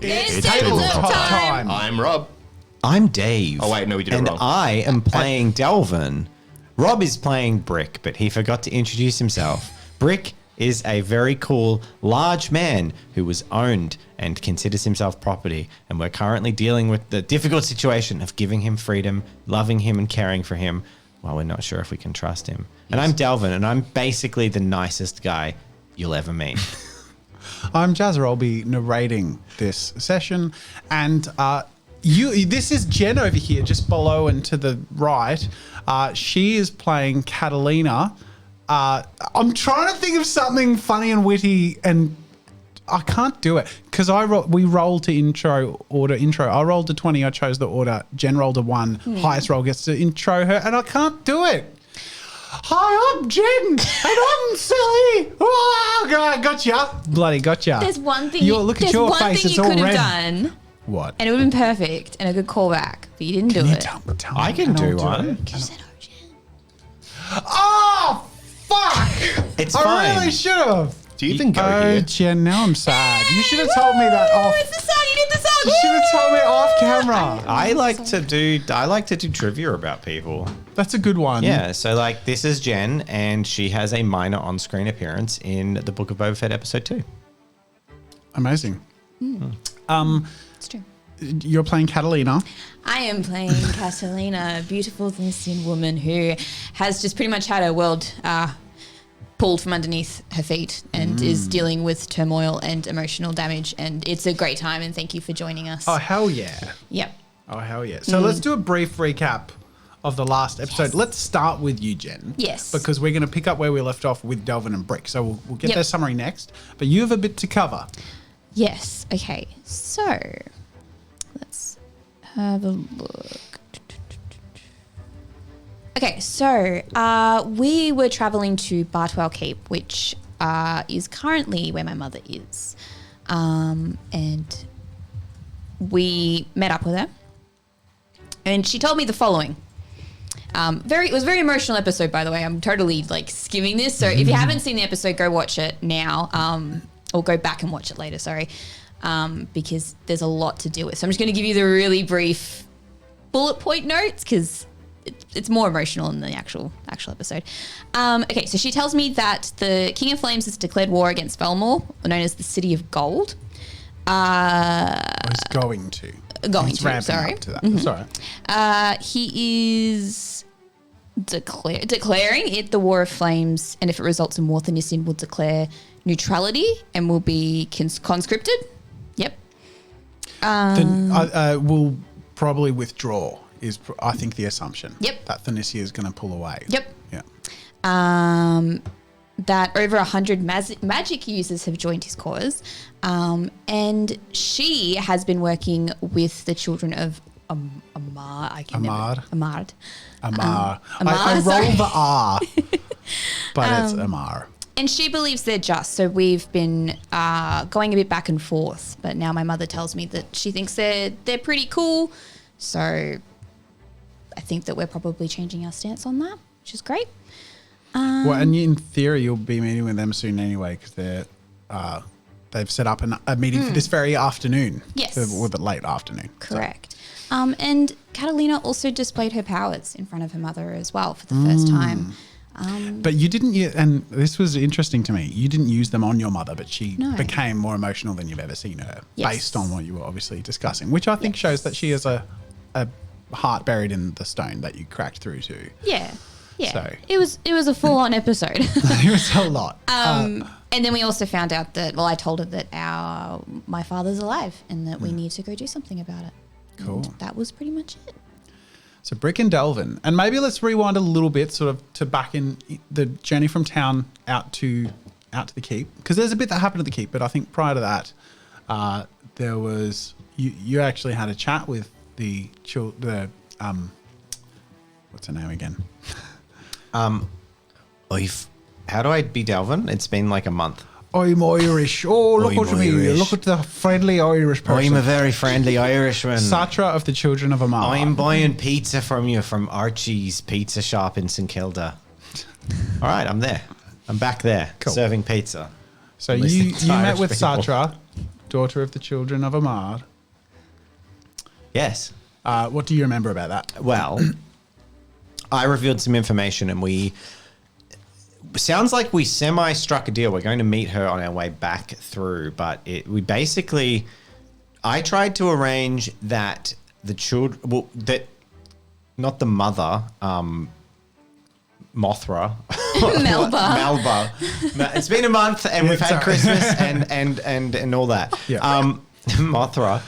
It's tabletop time. I'm Rob. I'm Dave. Oh, wait, no, we did it and wrong. I am playing Delvin. Rob is playing Brick, but he forgot to introduce himself. Brick is a very cool, large man who was owned and considers himself property. And we're currently dealing with the difficult situation of giving him freedom, loving him and caring for him, while we're not sure if we can trust him. And I'm Delvin, and I'm basically the nicest guy you'll ever meet. I'm Jazzer. I'll be narrating this session. And this is Jen over here, just below and to the right. She is playing Catalina. I'm trying to think of something funny and witty, and I can't do it because we rolled to order intro. I rolled a 20. I chose the order. Jen rolled a 1. Highest roll gets to intro her, and I can't do it. Hi, I'm Jen, and I'm silly. Oh, God, gotcha. Bloody gotcha. There's one thing. Look at your face. It's all red. There's one thing you could have done. What? And it would have been perfect and a good callback, but you didn't do it. Tell me, I can do one. You said, oh, Jen. Oh, fuck. It's I fine. really should have. Do you even go Oh, here? Jen, now I'm sad. You should have told me that off. It's the song. You did the song. You should have told me off camera. I like to do trivia about people. That's a good one. Yeah, so like this is Jen, and she has a minor on-screen appearance in the Book of Boba Fett episode 2. Amazing. It's true. You're playing Catalina. I am playing Catalina, a beautiful Thinisian woman who has just pretty much had her world pulled from underneath her feet and is dealing with turmoil and emotional damage. And it's a great time, and thank you for joining us. Oh, hell yeah. Yep. Oh, hell yeah. So let's do a brief recap of the last episode. Yes. Let's start with you, Jen. Yes. Because we're going to pick up where we left off with Delvin and Brick. So we'll get Yep. their summary next. But you have a bit to cover. Yes. Okay. So let's have a look. Okay. So we were traveling to Bartwell Keep, which is currently where my mother is. And we met up with her. And she told me the following. It was a very emotional episode, by the way. I'm totally like skimming this. So if you haven't seen the episode, go watch it now. Or go back and watch it later, sorry. Because there's a lot to deal with. So I'm just going to give you the really brief bullet point notes because it's more emotional than the actual episode. Okay, so she tells me that the King of Flames has declared war against Velmore, known as the City of Gold. Was going to. He's ramping up to that. Sorry. He is declaring it the War of Flames, and if it results in war, Thinisian will declare neutrality and will be conscripted. Yep. Then we'll probably withdraw is, I think, the assumption. Yep. That Thinisia is going to pull away. Yep. Yeah. That over 100 magic users have joined his cause. And she has been working with the children of Amar. Amar. Amar, I sorry. roll the R, but it's Amar. And she believes they're just. So we've been going a bit back and forth. But now my mother tells me that she thinks they're pretty cool. So I think that we're probably changing our stance on that, which is great. Well, and in theory, you'll be meeting with them soon anyway because they've set up a meeting for this very afternoon. Yes. A little bit late afternoon. Correct. And Catalina also displayed her powers in front of her mother as well for the first time. But you didn't use, and this was interesting to me, you didn't use them on your mother, but she No. became more emotional than you've ever seen her Yes. based on what you were obviously discussing, which I think shows that she has a heart buried in the stone that you cracked through to. Yeah. Yeah. So- It was a full on episode. It was a lot. And then we also found out that, I told her that my father's alive and that we need to go do something about it. Cool. And that was pretty much it. So Brick and Delvin, and maybe let's rewind a little bit, sort of to back in the journey from town out to the keep, because there's a bit that happened at the keep. But I think prior to that, there was you actually had a chat with the what's her name again? How do I be Delvin? It's been like a month. I'm Irish. Oh, look I'm at me. Irish. Look at the friendly Irish person. I'm a very friendly Irishman. Satra of the Children of Amar. I'm buying pizza from you from Archie's Pizza Shop in St Kilda. All right, I'm there. I'm back there serving pizza. So Listening you to met Irish with people. Satra daughter of the children of Amar. Yes. What do you remember about that? Well, I revealed some information and sounds like we struck a deal. We're going to meet her on our way back through, but I tried to arrange that the children, not the mother, Mothra. Melba. It's been a month and we've had Christmas and all that. Yeah. Mothra.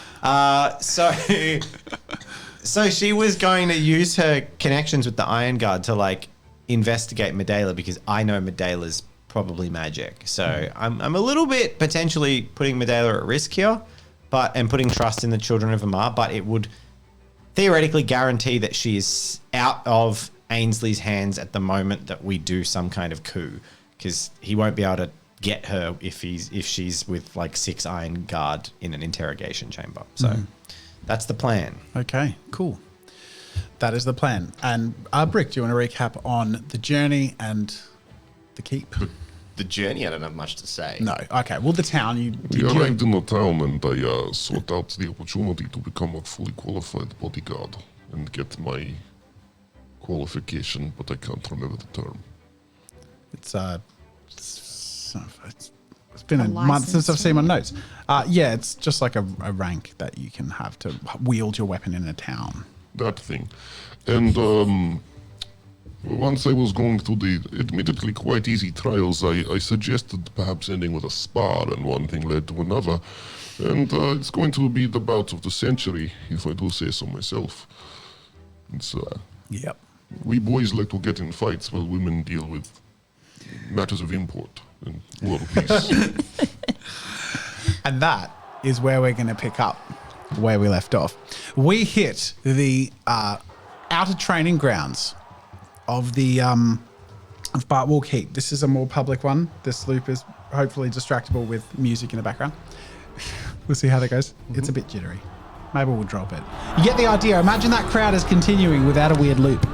So she was going to use her connections with the Iron Guard to like investigate Medela because I know Medela's probably magic. So I'm a little bit potentially putting Medela at risk here, and putting trust in the children of Amar, but it would theoretically guarantee that she is out of Ainsley's hands at the moment that we do some kind of coup, because he won't be able to get her if she's with like 6 Iron Guard in an interrogation chamber. So that's the plan. Okay, cool. That is the plan. And Brick, do you want to recap on the journey and the keep? The journey, I don't have much to say. No. Okay. Well, the town. We arrived in the town and I sought out the opportunity to become a fully qualified bodyguard and get my qualification, but I can't remember the term. It's been a month since I've seen my notes. Yeah, it's just like a rank that you can have to wield your weapon in a town. That thing. And once I was going through the admittedly quite easy trials, I suggested perhaps ending with a spar, and one thing led to another. And it's going to be the bout of the century, if I do say so myself. It's Yep. we boys like to get in fights while women deal with matters of import and world peace. And that is where we're going to pick up where we left off. We hit the outer training grounds of the of Bartwall Keep. This is a more public one. This loop is hopefully distractible with music in the background. We'll see how that goes. It's a bit jittery. Maybe we'll drop it. You get the idea. Imagine that crowd is continuing without a weird loop.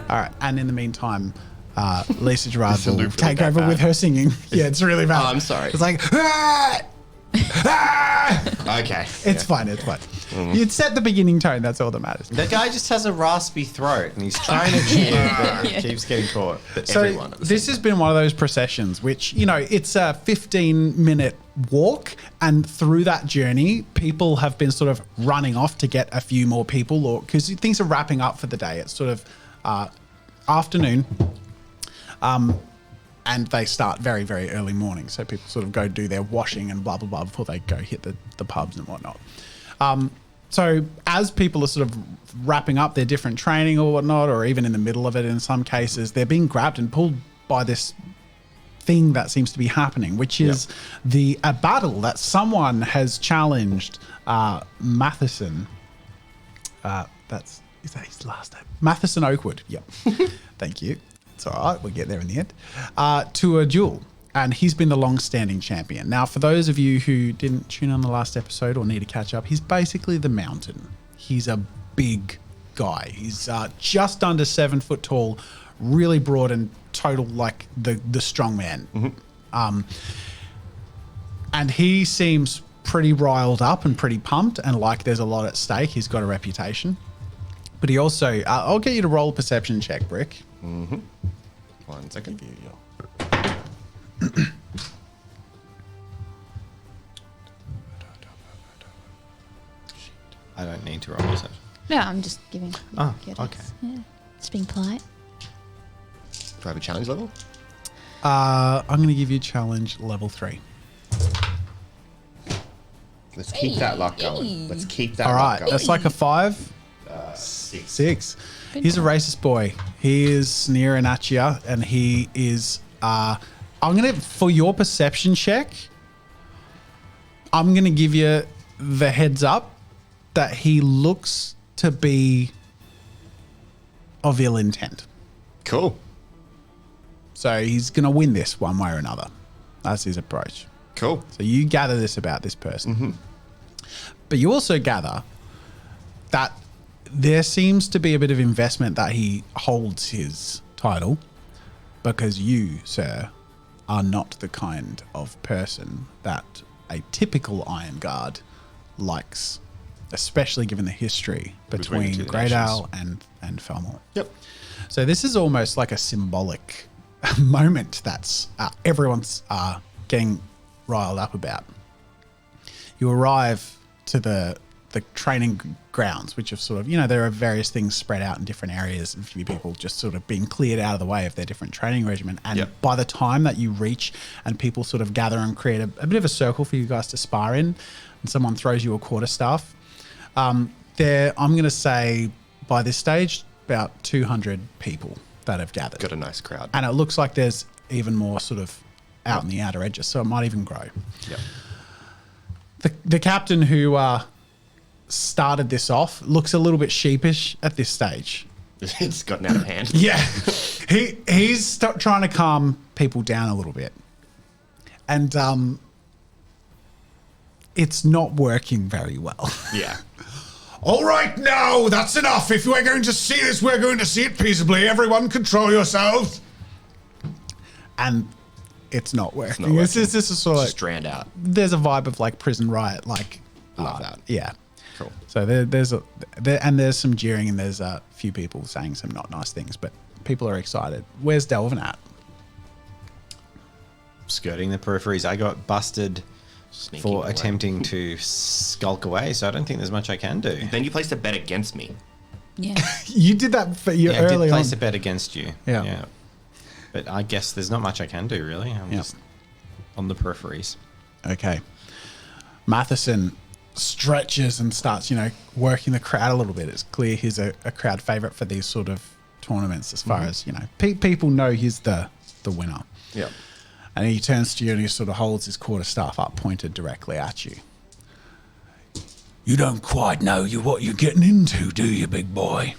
All right. And in the meantime, Lisa Gerard will loop take really over bad. with her singing. Yeah, it's really bad. Oh, I'm sorry. It's like, ah! Ah! Okay. It's fine. It's fine. You'd set the beginning tone. That's all that matters. That guy just has a raspy throat and he's trying to cheer, but keeps getting caught. So Everyone at the this has been one of those processions which, you know, it's a 15-minute walk, and through that journey, people have been sort of running off to get a few more people, or because things are wrapping up for the day. It's sort of afternoon, and they start very, very early morning. So people sort of go do their washing and blah, blah, blah before they go hit the pubs and whatnot. So as people are sort of wrapping up their different training or whatnot, or even in the middle of it in some cases, they're being grabbed and pulled by this thing that seems to be happening, which is a battle that someone has challenged Matheson. Is that his last name? Matheson Oakwood. Yep. Thank you. It's all right. We'll get there in the end. To a duel. And he's been the long-standing champion. Now, for those of you who didn't tune on the last episode or need to catch up, he's basically the Mountain. He's a big guy. He's just under 7 foot tall, really broad and total like the strong man. And he seems pretty riled up and pretty pumped and like there's a lot at stake. He's got a reputation. But he also, I'll get you to roll a perception check, Brick. 1 second. I don't need to roll this. No, I'm just giving. Oh, get okay. it. Yeah, just being polite. Do I have a challenge level? I'm going to give you challenge level 3. Let's keep that luck going. Let's keep that All luck right, going. that's like a 5. 6. He's a racist boy. He is sneering at you, and he is. I'm gonna, for your perception check, I'm gonna give you the heads up that he looks to be of ill intent. Cool. So he's gonna win this one way or another. That's his approach. Cool. So you gather this about this person. But you also gather that there seems to be a bit of investment that he holds his title because you, sir, are not the kind of person that a typical Iron Guard likes, especially given the history between the two Great nations. Owl and Felmore. Yep. So this is almost like a symbolic moment that's everyone's getting riled up about. You arrive to the training grounds, which are sort of, there are various things spread out in different areas, and a few people just sort of being cleared out of the way of their different training regimen. And Yep. by the time that you reach and people sort of gather and create a bit of a circle for you guys to spar in, and someone throws you a quarterstaff, I'm going to say by this stage, about 200 people that have gathered. Got a nice crowd. And it looks like there's even more sort of out in the outer edges, so it might even grow. Yep. The captain who started this off looks a little bit sheepish at this stage. It's gotten out of hand. Yeah, he's trying to calm people down a little bit, and it's not working very well. Yeah. All right, now that's enough. If we're going to see this, we're going to see it peaceably. Everyone, control yourselves. And it's not working. not This is sort of Just drowned out. there's a vibe of like prison riot, like Love that. Yeah. Cool. So there's some jeering and there's a few people saying some not nice things, but people are excited. Where's Delvin at? Skirting the peripheries. I got busted Sneaking for away. attempting to skulk away, so I don't think there's much I can do. Then you placed a bet against me. Yeah. You did that for you Yeah, I early did place on. a bet against you. Yeah. But I guess there's not much I can do, really. I'm Yeah. just on the peripheries. Okay. Matheson stretches and starts, working the crowd a little bit. It's clear he's a crowd favorite for these sort of tournaments as far as, people know he's the winner. Yep. And he turns to you and he sort of holds his quarterstaff up, pointed directly at you. You don't quite know what you're getting into, do you, big boy?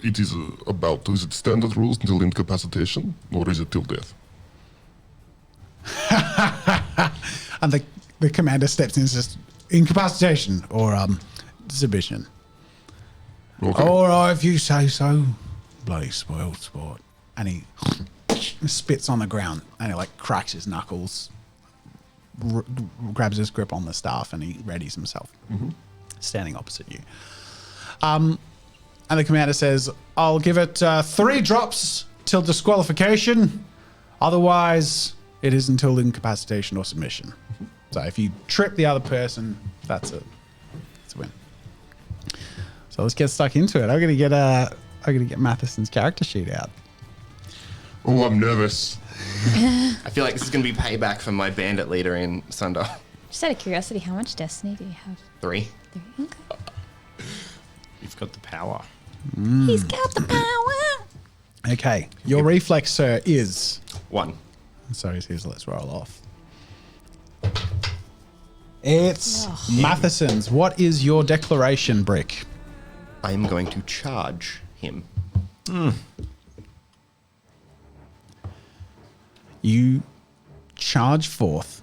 It is is it standard rules until incapacitation, or is it till death? And the commander steps in and says, incapacitation or submission. Okay. All right, if you say so. Bloody spoiled sport. And he spits on the ground and he cracks his knuckles, grabs his grip on the staff, and he readies himself, standing opposite you. And the commander says, I'll give it 3 drops till disqualification. Otherwise, it is until incapacitation or submission. So if you trip the other person, that's a win. So let's get stuck into it. I'm gonna get Matheson's character sheet out. Oh, I'm nervous. I feel like this is going to be payback for my bandit leader in Sunder. Just out of curiosity, how much destiny do you have? 3. 3. Okay. You've got the power. He's got the power. Okay, your reflex, sir, is 1. so let's roll off. It's Matheson's. What is your declaration, Brick? I am going to charge him. You charge forth,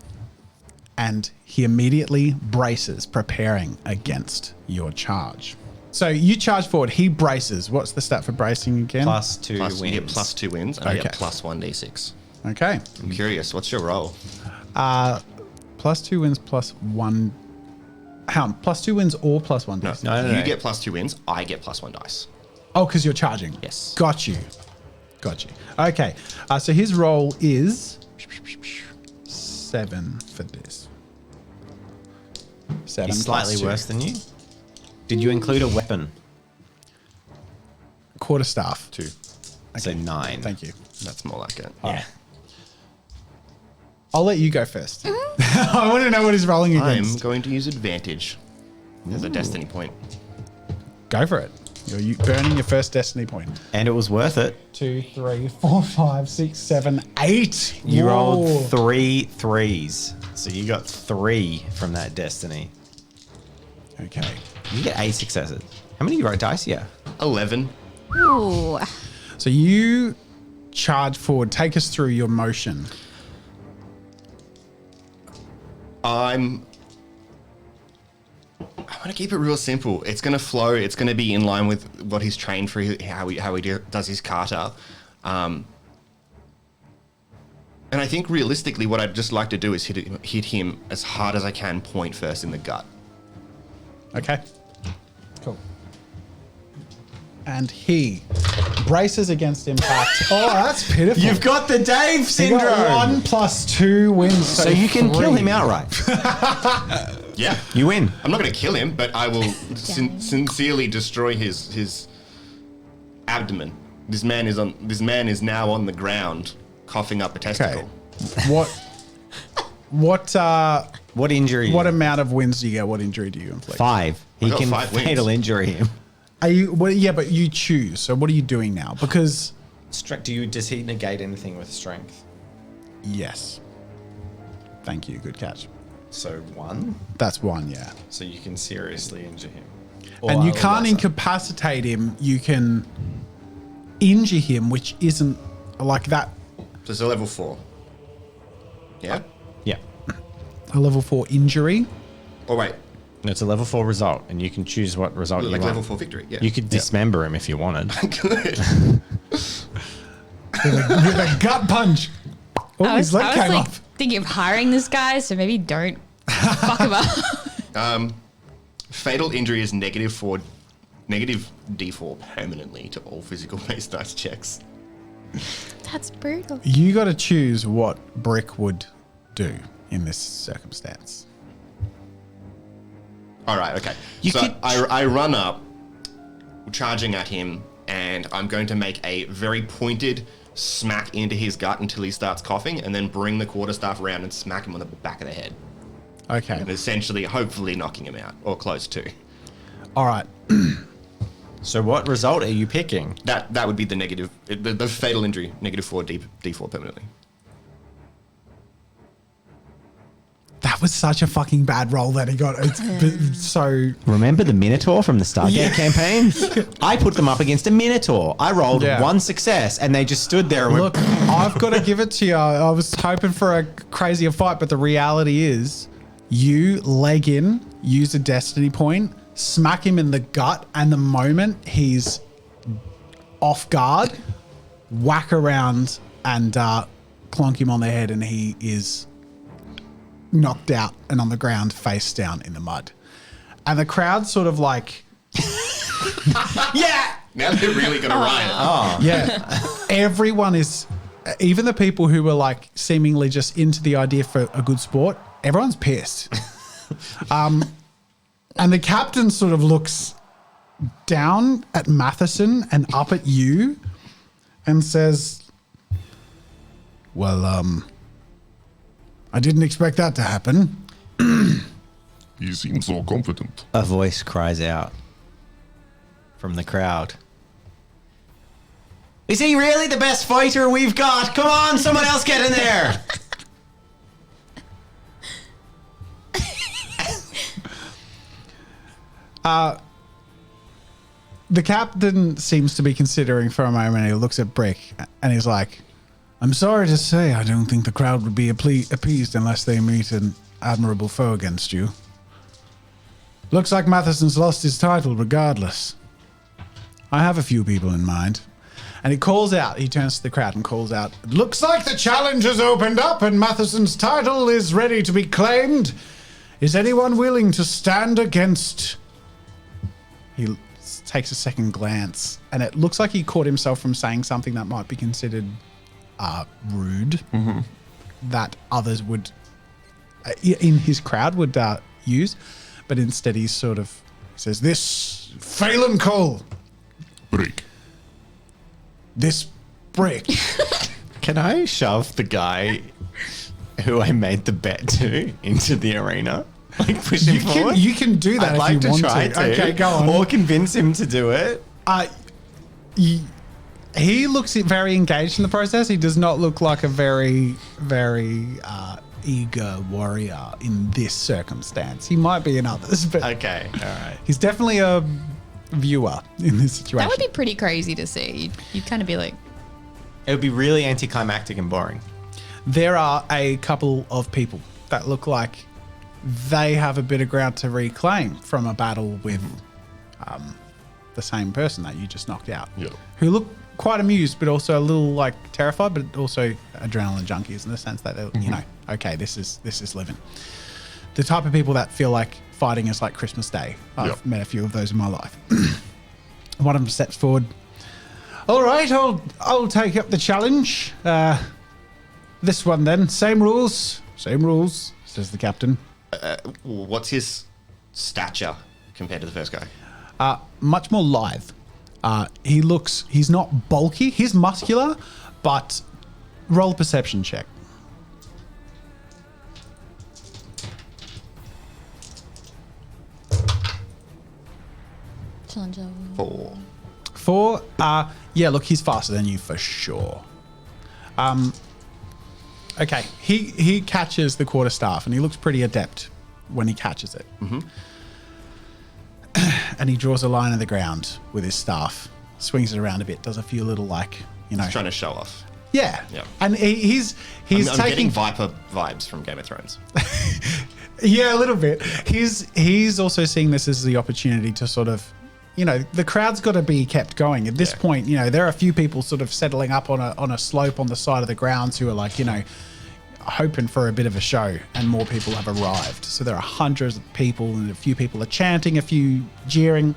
and he immediately braces, preparing against your charge. So you charge forward, he braces. What's the stat for bracing again? Plus 2 Plus, wins. you get plus 2 wins, and I Okay. get plus 1d6. Okay. I'm curious, what's your roll? Plus 2 wins, plus 1. How? Plus 2 wins or plus 1 dice? No, You get plus 2 wins, I get plus 1 dice. Oh, because you're charging. Yes. Got you. Okay. So his roll is 7 for this. 7 He's plus slightly 2. worse than you. Did you include a weapon? Quarterstaff. 2. So 9. Thank you. That's more like it. Yeah. I'll let you go first. I want to know what he's rolling I'm against. going to use advantage. There's a destiny point. Go for it. You're burning your first destiny point. And it was worth it. 2, 3, 4, 5, 6, 7, 8. You Whoa. rolled 3 3s. So you got 3 from that destiny. Okay. You get 8 successes. How many dice? Yeah. 11. Ooh. So you charge forward. Take us through your motion. I want to keep it real simple. It's going to flow. It's going to be in line with what he's trained for, how he does his kata. And I think realistically, what I'd just like to do is hit him as hard as I can, point first in the gut. Okay. Cool. And he braces against impact. Oh, that's pitiful. You've got the Dave You syndrome. got 1 + 2 wins. So you can kill him outright. Yeah. You win. I'm not going to kill him, but I will sincerely destroy his abdomen. This man is now on the ground, coughing up a testicle. Okay. What injury? What amount of wins do you get? What injury do you inflict? 5. He got can 5 wins. fatal injury him. Are you? Well, yeah, but you choose. So what are you doing now? Because Does he negate anything with strength? yes. Thank you. Good catch. So 1. That's 1. Yeah. So you can seriously injure him. And you can't incapacitate him. You can injure him, which isn't like that. So it's a level 4. Yeah? Yeah. A level 4 injury. Oh, wait. It's a level 4 result, and you can choose what result you Like want. level 4 victory, yeah. You could dismember him if you wanted. Good. With a gut punch. Oh, I his was leg came like off. thinking of hiring this guy, so maybe don't fuck him up. Fatal injury is negative D4 permanently to all physical-based dice checks. That's brutal. You got to choose what Brick would do in this circumstance. All right, okay. You so could- I run up, charging at him, and I'm going to make a very pointed smack into his gut until he starts coughing, and then bring the quarterstaff around and smack him on the back of the head. Okay. And essentially, hopefully knocking him out, or close to. All right. So what result are you picking? That would be the negative, the fatal injury, negative 4 D4 permanently. That was such a fucking bad roll that he got. It's so. Remember the Minotaur from the Stargate Yeah. campaign? I put them up against a Minotaur. I rolled Yeah. 1 success, and they just stood there and Look, I've got to give it to you. I was hoping for a crazier fight, but the reality is you leg in, use a destiny point, smack him in the gut, and the moment he's off guard, whack around and clonk him on the head, and he is knocked out and on the ground face down in the mud. And the crowd sort of like, yeah, Now they're really going to riot. yeah. Everyone is, even the people who were like seemingly just into the idea for a good sport, everyone's pissed. And the captain sort of looks down at Matheson and up at you and says, well, I didn't expect that to happen. You seem so confident. a voice cries out from the crowd. Is he really the best fighter we've got? Come on, someone else get in there. The captain seems to be considering for a moment. He looks at Brick and he's like, I'm sorry to say, I don't think the crowd would be appeased unless they meet an admirable foe against you. Looks like Matheson's lost his title regardless. I have a few people in mind. And he calls out, he turns to the crowd and calls out, looks like the challenge has opened up and Matheson's title is ready to be claimed. Is anyone willing to stand against... He takes a second glance and it looks like he caught himself from saying something that might be considered rude, that others would, in his crowd, would use. But instead he sort of says, this Phelan Cole, Break. this Brick. Can I shove the guy who I made the bet to into the arena? Like push him forward? You can do that I'd if like you to want try to. to. Okay, go on. Or convince him to do it. He looks very engaged in the process. He does not look like a very, very eager warrior in this circumstance. He might be in others, but Okay, all right. he's definitely a viewer in this situation. That would be pretty crazy to see. You'd kind of be like, It would be really anticlimactic and boring. There are a couple of people that look like they have a bit of ground to reclaim from a battle with the same person that you just knocked out. Yeah. Who look quite amused, but also a little like terrified, but also adrenaline junkies in the sense that they're, you know, okay, this is living. The type of people that feel like fighting is like Christmas Day. I've met a few of those in my life. One of them steps forward. All right, I'll take up the challenge. This one then, same rules, says the captain. What's his stature compared to the first guy? Much more lithe. He's not bulky. He's muscular, but roll a perception check. Challenger. 4. 4. Yeah, look, he's faster than you for sure. Okay, he catches the quarterstaff, and he looks pretty adept when he catches it. Mm-hmm. And he draws a line in the ground with his staff, swings it around a bit, does a few little like, you know, He's trying to show off. Yeah. Yeah. And he's I'm taking getting Viper vibes from Game of Thrones. yeah, a little bit. He's also seeing this as the opportunity to sort of, you know, the crowd's got to be kept going. At this point, you know, there are a few people sort of settling up on a slope on the side of the grounds who are like, you know, hoping for a bit of a show, and more people have arrived. So there are hundreds of people, and a few people are chanting, a few jeering.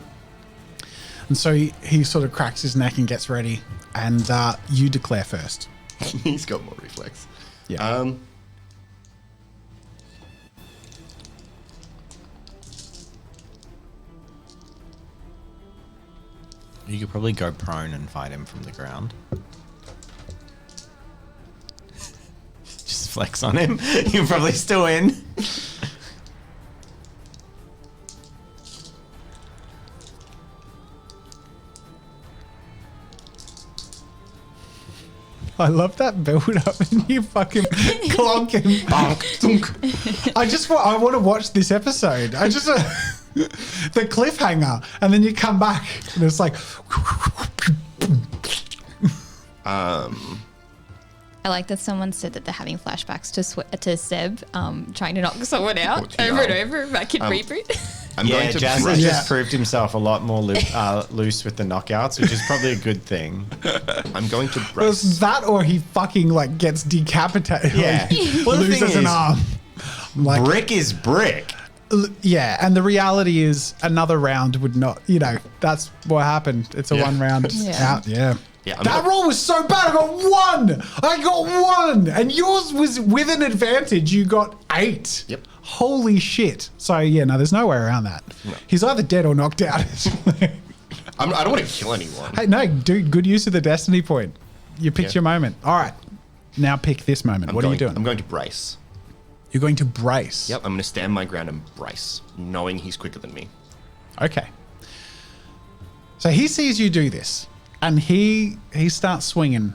And so he sort of cracks his neck and gets ready, and you declare first. He's got more reflex. Yeah. You could probably go prone and fight him from the ground. Just flex on him. You're probably still in. I love that build up, and you fucking clonk him. I want to watch this episode. I just the cliffhanger, and then you come back, and it's like. I like that someone said that they're having flashbacks to Seb trying to knock someone out Yeah. over and over back in Reboot. I'm going to Jazz has brace. just proved himself a lot more loose with the knockouts, which is probably a good thing. I'm going to Was brace. that, or he fucking like gets decapitated? Yeah. Like, Well, the thing loses an is, arm. Like, Brick is brick. yeah, and the reality is another round would not. You know, that's what happened. It's a one round out. Yeah. Yeah, I'm That gonna- roll was so bad. I got 1, and yours was with an advantage. You got 8. Yep. Holy shit. So yeah, no, there's no way around that. No. He's either dead or knocked out. I don't want to kill anyone. Hey, no, dude, good use of the destiny point. You picked Yeah. your moment. All right. Now pick this moment. What are you doing? I'm going to brace. You're going to brace. Yep, I'm going to stand my ground and brace, knowing he's quicker than me. Okay. So he sees you do this, and he starts swinging,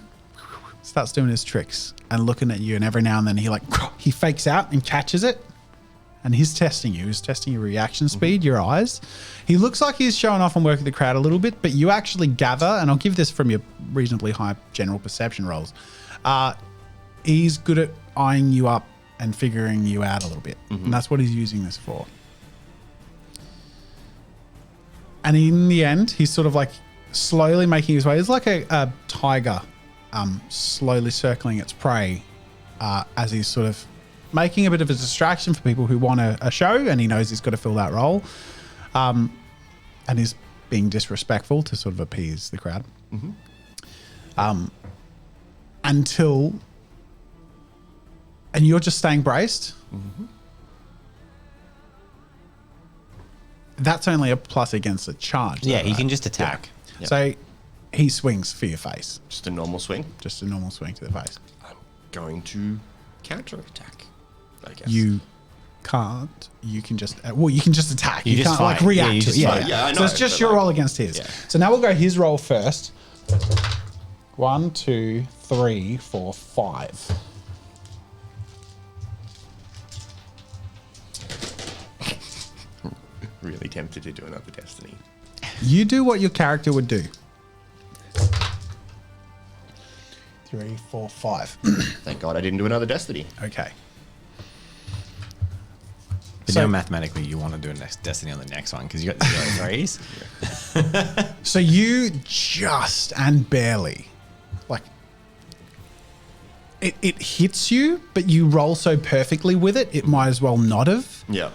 starts doing his tricks and looking at you, and every now and then he fakes out and catches it, and he's testing you. He's testing your reaction speed, your eyes. He looks like he's showing off and working the crowd a little bit, but you actually gather, and I'll give this from your reasonably high general perception rolls. He's good at eyeing you up and figuring you out a little bit, and that's what he's using this for. And in the end, he's sort of like slowly making his way. It's like a tiger slowly circling its prey as he's sort of making a bit of a distraction for people who want a show, and he knows he's got to fill that role. And he's being disrespectful to sort of appease the crowd. Until... And you're just staying braced? That's only a plus against a charge. Yeah, though, he right? can just attack. Yep. So he swings for your face. Just a normal swing. Just a normal swing to the face. I'm going to counterattack, I guess. You can't. You can just... you can just attack. You You, just can't like fight. react Yeah, you to it. just fight. Yeah, I So know, it's just but, your like- roll against his. Yeah. So now we'll go his roll first. 1, 2, 3, 4, 5. Really tempted to do another Destiny. You do what your character would do. 3, 4, 5. Thank God I didn't do another Destiny. Okay. But now mathematically, you want to do a next Destiny on the next one because you got 0 3s. So you just and barely, like, it hits you, but you roll so perfectly with it, it might as well not have. Yeah.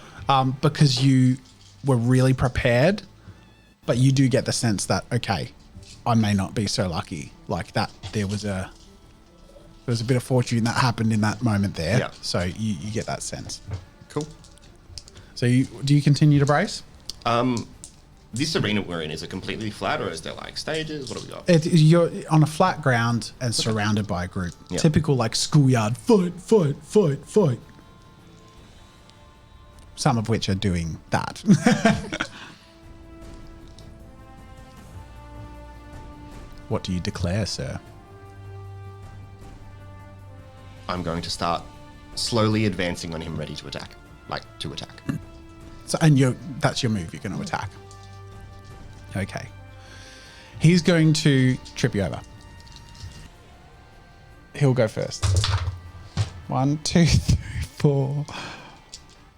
Because you were really prepared, but you do get the sense that, okay, I may not be so lucky. Like that, there was a bit of fortune that happened in that moment there. Yeah. So you get that sense. Cool. So do you continue to brace? This arena we're in, is it completely flat or is there like stages? What do we got? You're on a flat ground and surrounded by a group. Yeah. Typical like schoolyard fight. Some of which are doing that. What do you declare, sir? I'm going to start slowly advancing on him, ready to attack. Like, to attack. So, and that's your move. You're going to attack. Okay. He's going to trip you over. He'll go first. 1, 2, 3, 4.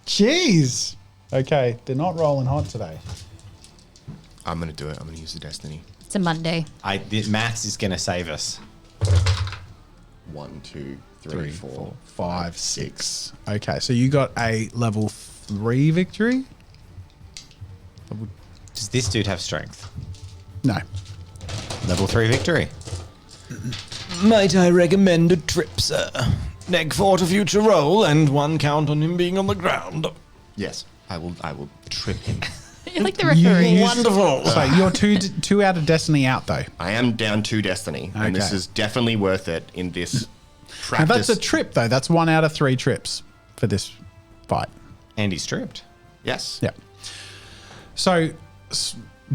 Jeez. Okay, they're not rolling hot today. I'm going to do it. I'm going to use the Destiny. It's a Monday. Maths is going to save us. 1, 2, 3, 4, 5, 6. Okay, so you got a level 3 victory? Does this dude have strength? No. Level 3 victory. Might I recommend a trip, sir? Neg 4 to future roll and 1 count on him being on the ground. Yes, I will trip him. You're like the referee. Wonderful. So you're two out of Destiny out, though. I am down 2 Destiny, and this Okay. is definitely worth it in this Now practice. that's a trip, though. That's 1 out of 3 trips for this fight. And he's tripped. Yes. Yeah. So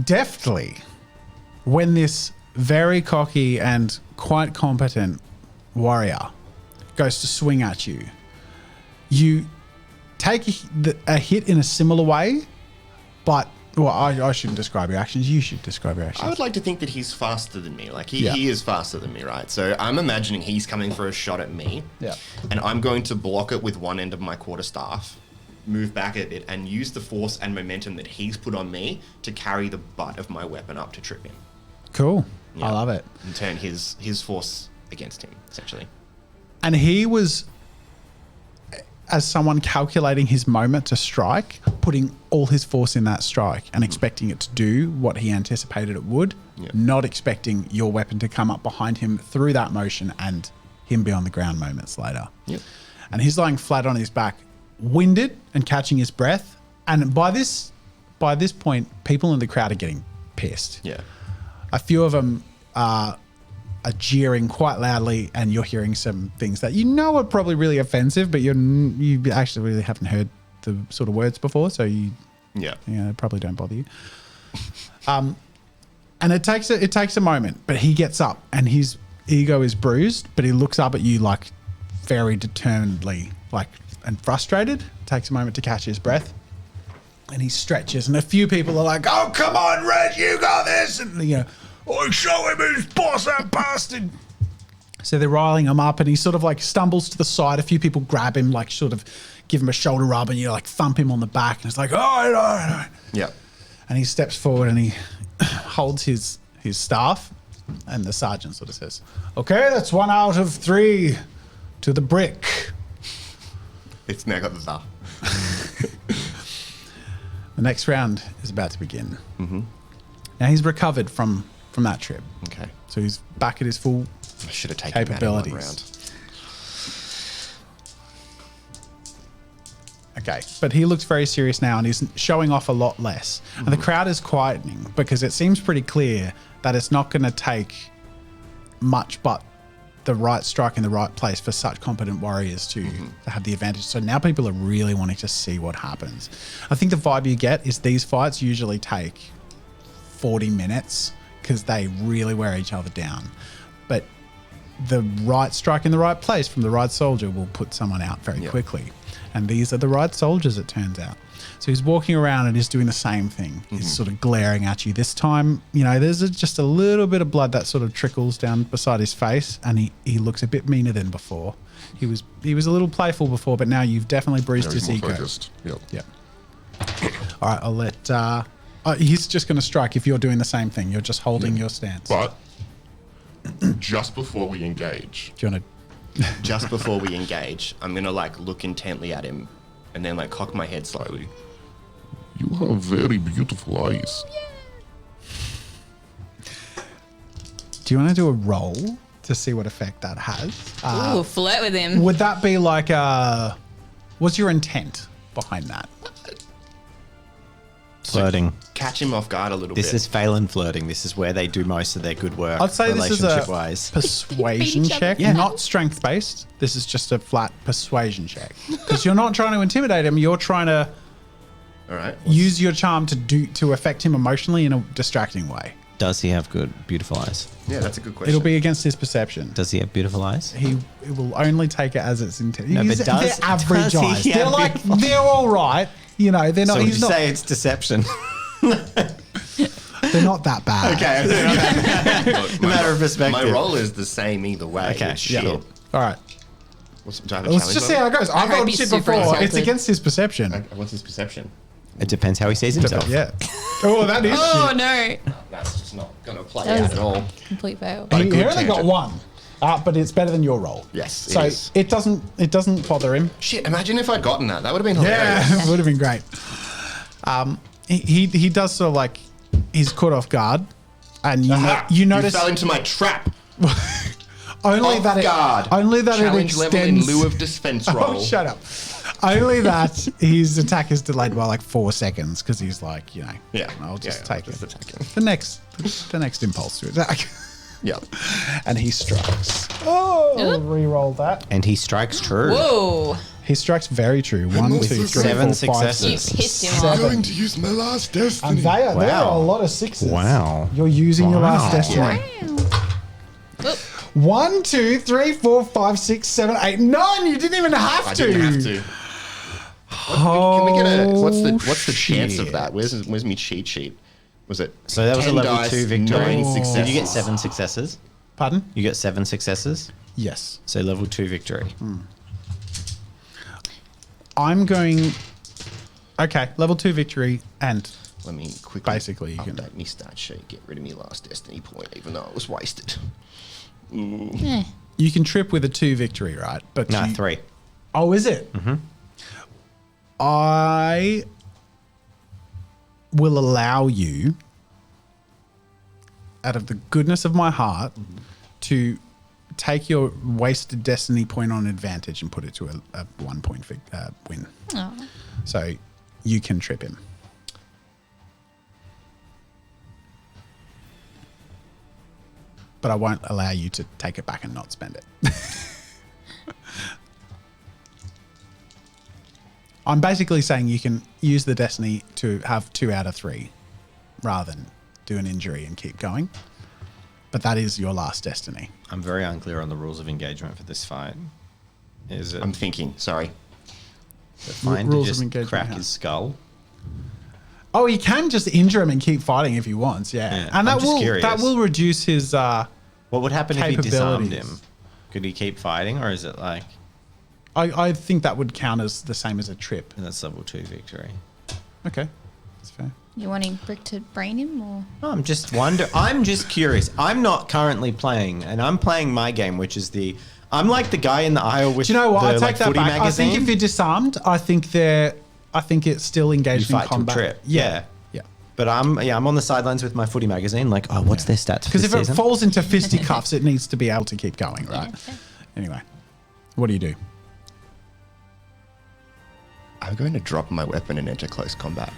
deftly, when this very cocky and quite competent warrior goes to swing at you, you take a hit in a similar way, but well, I shouldn't describe your actions. You should describe your actions. I would like to think that he's faster than me. Like, Yeah. he is faster than me, right? So I'm imagining he's coming for a shot at me. Yeah. And I'm going to block it with one end of my quarterstaff, move back a bit, and use the force and momentum that he's put on me to carry the butt of my weapon up to trip him. Cool. Yeah. I love it. And turn his force against him, essentially. And he was, as someone calculating his moment to strike, putting all his force in that strike and expecting it to do what he anticipated it would, Yeah. not expecting your weapon to come up behind him through that motion and him be on the ground moments later. Yep. And he's lying flat on his back, winded and catching his breath. And by this point, people in the crowd are getting pissed. Yeah. A few of them are jeering quite loudly, and you're hearing some things that you know are probably really offensive, but you actually really haven't heard the sort of words before, so you probably don't bother you. And it takes a moment, but he gets up and his ego is bruised, but he looks up at you like very determinedly, like, and frustrated. Takes a moment to catch his breath. And he stretches, and a few people are like, "Oh, come on, Red, you got this!" And "Oh, show him who's boss, that bastard!" So they're riling him up, and he sort of like stumbles to the side. A few people grab him, like sort of give him a shoulder rub, and you like thump him on the back, and it's like, "Oh, no." Yeah. And he steps forward and he holds his staff, and the sergeant sort of says, "Okay, that's 1 out of 3 to the brick." It's now got the za. The next round is about to begin. Mm-hmm. Now he's recovered from that trip, Okay. so he's back at his full I should have taken that in one capabilities. round. Okay, but he looks very serious now, and he's showing off a lot less. And the crowd is quietening because it seems pretty clear that it's not going to take much but the right strike in the right place for such competent warriors to have the advantage. So now people are really wanting to see what happens. I think the vibe you get is these fights usually take 40 minutes because they really wear each other down. But the right strike in the right place from the right soldier will put someone out very quickly. And these are the right soldiers, it turns out. So he's walking around and he's doing the same thing. He's sort of glaring at you. This time, there's just a little bit of blood that sort of trickles down beside his face, and he looks a bit meaner than before. He was a little playful before, but now you've definitely bruised his He's more ego. focused. Yep. Yeah. All right, I'll let. He's just going to strike if you're doing the same thing. You're just holding your stance. But just before we engage, Do you want to? Just before we engage, I'm gonna look intently at him, and then cock my head slightly. you have very beautiful eyes. Do you want to do a roll to see what effect that has? Ooh, flirt with him. Would that be like what's your intent behind that? Flirting. Catch him off guard a little bit. This is Phelan flirting. This is where they do most of their good work. I'd say this is a relationship-wise. persuasion Beat each other. check, Yeah. not strength based. This is just a flat persuasion check because you're not trying to intimidate him. You're trying to All right. use your charm to affect him emotionally in a distracting way. Does he have good, beautiful eyes? Yeah, that's a good question. It'll be against his perception. Does he have beautiful eyes? He will only take it as it's intended. No, but does- they're average does he eyes. have They're like beautiful- they're all right. They're not. So would He's you not. say it's deception? They're not that bad. Look, a matter of perspective. My roll is the same either way. Okay, It's yeah. shit. Cool. All right. Do I have a Let's challenge just see level? how it goes. I've hope rolled he's shit super before. It's insulted. against his perception. Okay, what's his perception? It depends how he sees himself. Yeah. Oh, that is Oh shit. no, That's just not gonna play That out was- at all. complete fail. But a He good only got tangent. one, but it's better than your roll. Yes, it So is. it doesn't bother him. Shit, imagine if I'd gotten that. That would have been hilarious. Yeah, it would have been great. He does sort of he's caught off guard, and Aha! you notice You fell into my trap. only Off that guard. it Challenge level in extends. lieu of defense roll. Oh, shut up. Only that his attack is delayed by 4 seconds because he's Yeah. I'll just Yeah, take I'll just it. attack him. The next impulse to attack. Yeah. And he strikes. Oh, re-roll that. And he strikes true. Whoa, He strikes very true. 1, With 2, 3, 7 4, 5, successes. you 6, pissed him I'm off. going to use my last destiny. And there are Wow. a lot of 6s. Wow. You're using your last Wow. destiny. Oop. 1, 2, 3, 4, 5, 6, 7, 8, 9. You didn't even have I to. didn't have to. Can we get a what's the chance of shit. that? Where's my cheat sheet? Was it So that was a 10 level dice, 2 victory. 9 successes? Did you get 7 successes? Pardon? You get 7 successes. Yes. So level 2 victory. I'm going. Okay, level 2 victory, and Let me quickly Basically, you can- update me stat sheet, get rid of me last destiny point, even though it was wasted. Eh. you can trip with a 2 victory, right? But No, you- 3. Oh, is it? Mm-hmm. I will allow you, out of the goodness of my heart, to take your wasted destiny point on advantage and put it to a 1 point win. Oh. So you can trip him. But I won't allow you to take it back and not spend it. I'm basically saying you can use the destiny to have 2 out of 3 rather than do an injury and keep going. But that is your last destiny. I'm very unclear on the rules of engagement for this fight. Is it I'm thinking, sorry. fine to rules of just engagement, crack huh? his skull? Oh, he can just injure him and keep fighting if he wants, yeah. Yeah, And I'm that just will curious. that will reduce his What would happen if he disarmed Capabilities. him? Could he keep fighting, or is it like I think that would count as the same as a trip. that's level 2 victory? Okay. That's fair. You wanting Brick to brain him or? No, I'm just I'm just curious. I'm not currently playing, and I'm playing my game, which is I'm like the guy in the aisle with Do you know what? the, I take like, that footy back. magazine. I think if you're disarmed, I think it's still you engaged in fight to a combat. trip. Yeah. Yeah. But I'm on the sidelines with my footy magazine, like, oh, what's their stats for Because this if season? it falls into fisticuffs, it needs to be able to keep going, right? Yeah. Anyway, what do you do? I'm going to drop my weapon and enter close combat.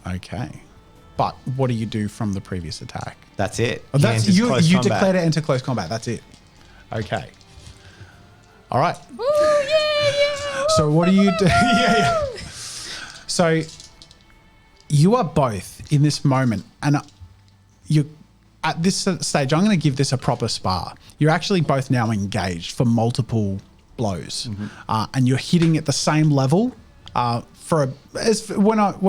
Okay. But what do you do from the previous attack? That's it. Oh, that's He enters you. close You combat. declare to enter close combat. That's it. Okay. All right. Ooh, yeah. So what do you do? Yeah. So you are both in this moment, and you at this stage. I'm going to give this a proper spar. You're actually both now engaged for multiple blows, and you're hitting at the same level. When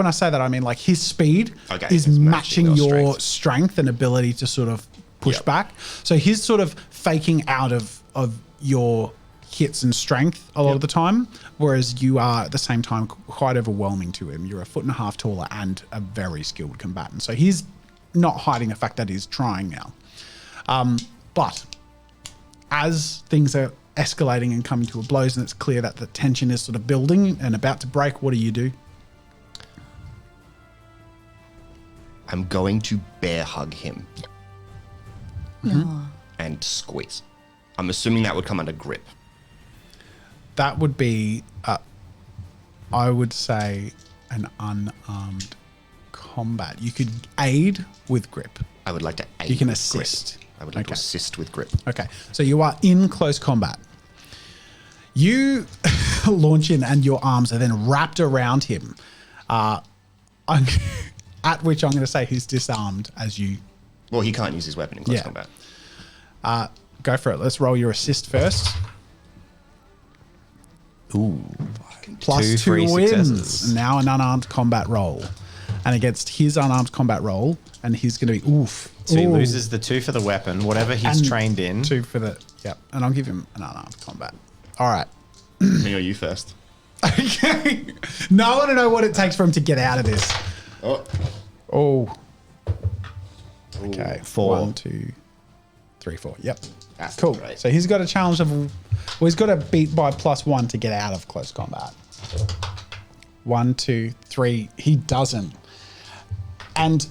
I say that, I mean like his speed is matching your strength and ability to sort of push back. So he's sort of faking out of your hits and strength a lot of the time, whereas you are at the same time quite overwhelming to him. You're a 1.5 feet taller and a very skilled combatant. So he's not hiding the fact that he's trying now. But as things are escalating and coming to a blows and it's clear that the tension is sort of building and about to break, what do? I'm going to bear hug him. And squeeze. I'm assuming that would come under grip. That would be, I would say, an unarmed combat. You could aid with grip. I would like to aid. You can with assist. Grip. I would like to assist with grip. Okay, so you are in close combat. You launch in and your arms are then wrapped around him. At which I'm going to say he's disarmed as you... Well, he can't use his weapon in close combat. Go for it. Let's roll your assist first. Ooh. Plus 2 wins. Successes. Now an unarmed combat roll. And against his unarmed combat roll, and he's going to be oof. So he loses the 2 for the weapon, whatever he's trained in. 2 for the... Yep. And I'll give him an unarmed combat. All right. Me or you first? Okay. No, I want to know what it takes for him to get out of this. Oh. Okay. 4. 1, 2, 3, 4. Yep. That's cool. Right. So he's got a challenge of... Well, he's got to beat by +1 to get out of close combat. 1, 2, 3. He doesn't. And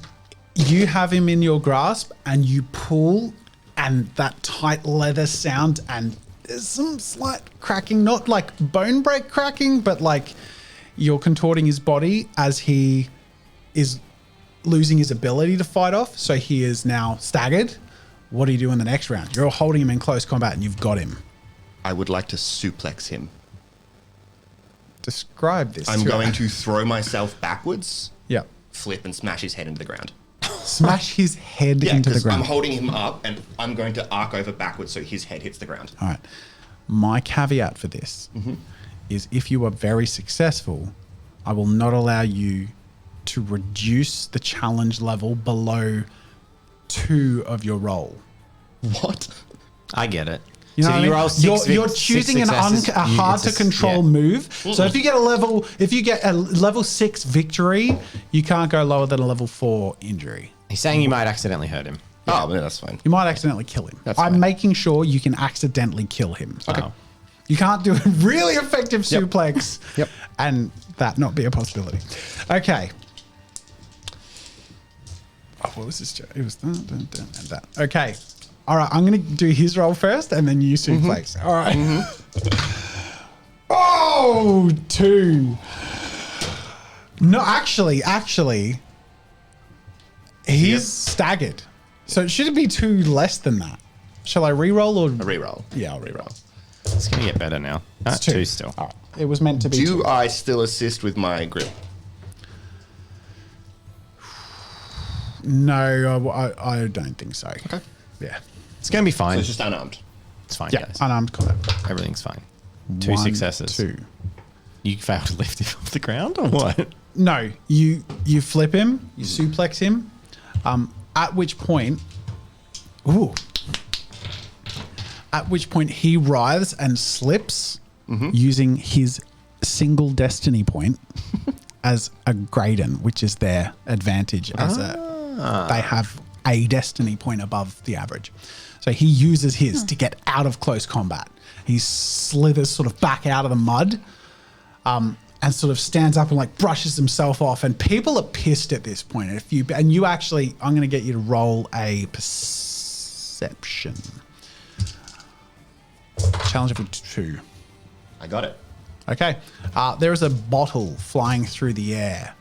you have him in your grasp and you pull and that tight leather sound and there's some slight cracking, not like bone break cracking, but like you're contorting his body as he is losing his ability to fight off. So he is now staggered. What do you do in the next round? You're holding him in close combat and you've got him. I would like to suplex him. Describe this. I'm going to throw myself backwards. Yep. Flip and smash his head into the ground. Smash his head into the ground. I'm holding him up and I'm going to arc over backwards so his head hits the ground. All right. My caveat for this is if you are very successful, I will not allow you to reduce the challenge level below 2 of your roll. What? I get it. You know so what you roll 6 you're choosing a hard to control move. So if you get a level 6 victory, you can't go lower than a level 4 injury. He's saying you might accidentally hurt him. Oh, yeah, that's fine. You might accidentally kill him. That's I'm fine. making sure you can accidentally kill him. Okay. You can't do a really effective suplex and that not be a possibility. Okay. Oh, what was this? It was and that. Okay. All right. I'm going to do his roll first and then you suplex. All right. Oh, 2. No, actually, he's staggered. So should it be 2 less than that? Shall I re-roll or? A reroll. Yeah, I'll re-roll. It's going to get better now. It's 2 still. All right. It was meant to be Do 2. I still assist with my grip? No, I don't think so. Okay. Yeah. It's going to be fine. So it's just unarmed. It's fine, Yeah, guys. unarmed combat. Everything's fine. 2 1, successes. 2. You failed to lift him off the ground or what? No, you flip him, you suplex him, at which point he writhes and slips using his single destiny point as a Graydon, which is their advantage as they have a destiny point above the average. So he uses his to get out of close combat. He slithers sort of back out of the mud and sort of stands up and like brushes himself off. And people are pissed at this point. And you actually, I'm going to get you to roll a perception. Challenge of 2. I got it. Okay. There is a bottle flying through the air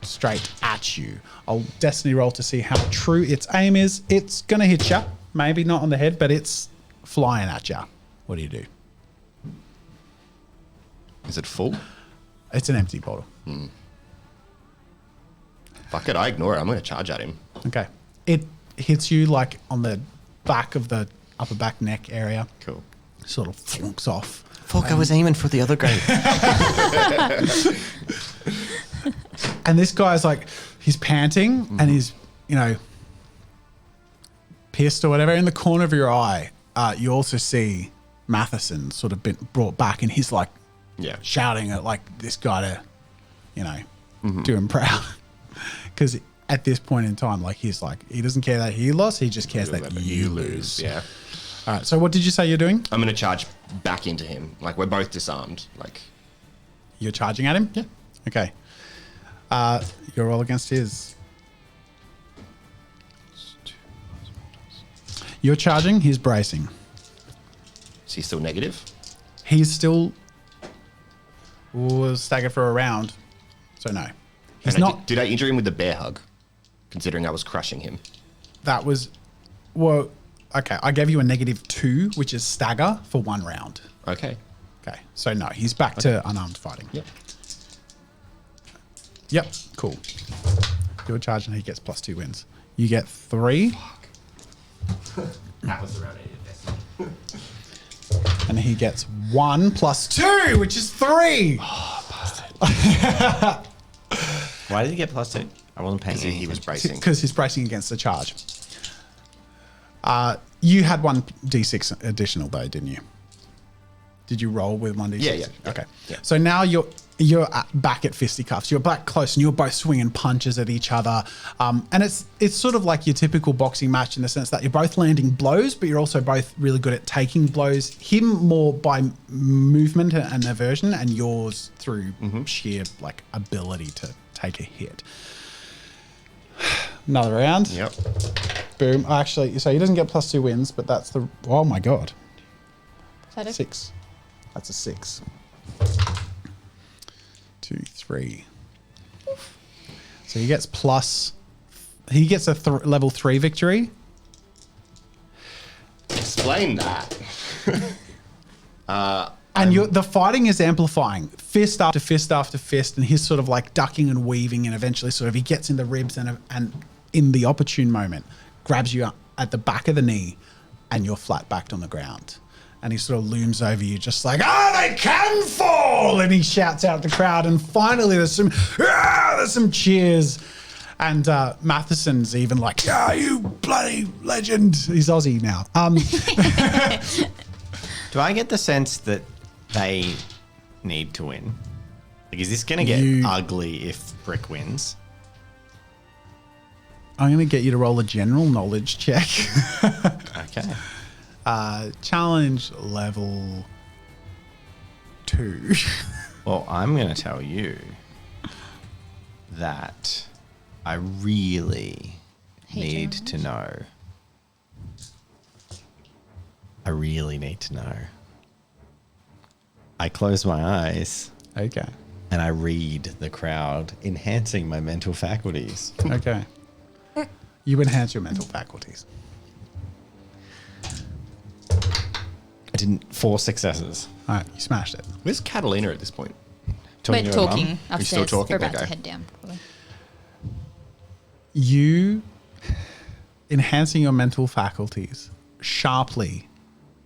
straight at you. I'll destiny roll to see how true its aim is. It's going to hit you. Maybe not on the head, but it's flying at you. What do you do? Is it full? It's an empty bottle. Fuck it, I ignore it. I'm going to charge at him. Okay. It hits you like on the back of the upper back neck area. Cool. Sort of flunks off. Fuck, I was aiming for the other guy. And this guy's like, he's panting and he's, pissed or whatever. In the corner of your eye, you also see Matheson sort of been brought back, and he's like shouting at like this guy to, do him proud. Because at this point in time, like he doesn't care that he lost, he just cares that you lose. Yeah. All right, so what did you say you're doing? I'm going to charge back into him. Like, we're both disarmed. Like, You're charging at him? Yeah. Okay. Your roll against his. You're charging, he's bracing. is he still negative? He's still staggered for a round. So no. He's And not. Did I injure him with the bear hug? Considering I was crushing him. That was. Well, okay. I gave you a -2, which is stagger for 1 round. Okay. Okay. So no, he's back to unarmed fighting. Yep. Yep. Cool. You're charging, he gets +2 wins. You get 3. That was the round I needed. And he gets 1 + 2, which is 3. Why did he get +2? I wasn't paying attention. He was bracing. Because he's bracing against the charge. You had 1 d6 additional though, didn't you? Did you roll with 1 d6? Yeah. Okay. Yeah. So now you're back at fisticuffs. You're back close, and you're both swinging punches at each other. And it's sort of like your typical boxing match in the sense that you're both landing blows, but you're also both really good at taking blows. Him more by movement and aversion, and yours through sheer like ability to take a hit. Another round. Yep. Boom. Actually, so he doesn't get +2 wins, but that's the. Oh my god. Is that it? 6. That's a 6. 2, 3. So he gets a level 3 victory. Explain that. And the fighting is amplifying, fist after fist after fist, and he's sort of like ducking and weaving, and eventually sort of he gets in the ribs and in the opportune moment grabs you at the back of the knee, and you're flat backed on the ground. And he sort of looms over you, just like, they can fall! And he shouts out at the crowd, and finally there's some cheers. And Matheson's even like, you bloody legend. He's Aussie now. Do I get the sense that they need to win? Like, is this going to get ugly if Brick wins? I'm going to get you to roll a general knowledge check. Okay. Challenge level 2. Well, I'm going to tell you that I really need to know. I really need to know. I close my eyes Okay. and I read the crowd, enhancing my mental faculties. Okay. You enhance your mental faculties. I didn't 4 successes. All right, you smashed it. Where's Catalina at this point? We're to her talking mum? You're upstairs. still talking? We're about Okay. to head down. Probably. You enhancing your mental faculties sharply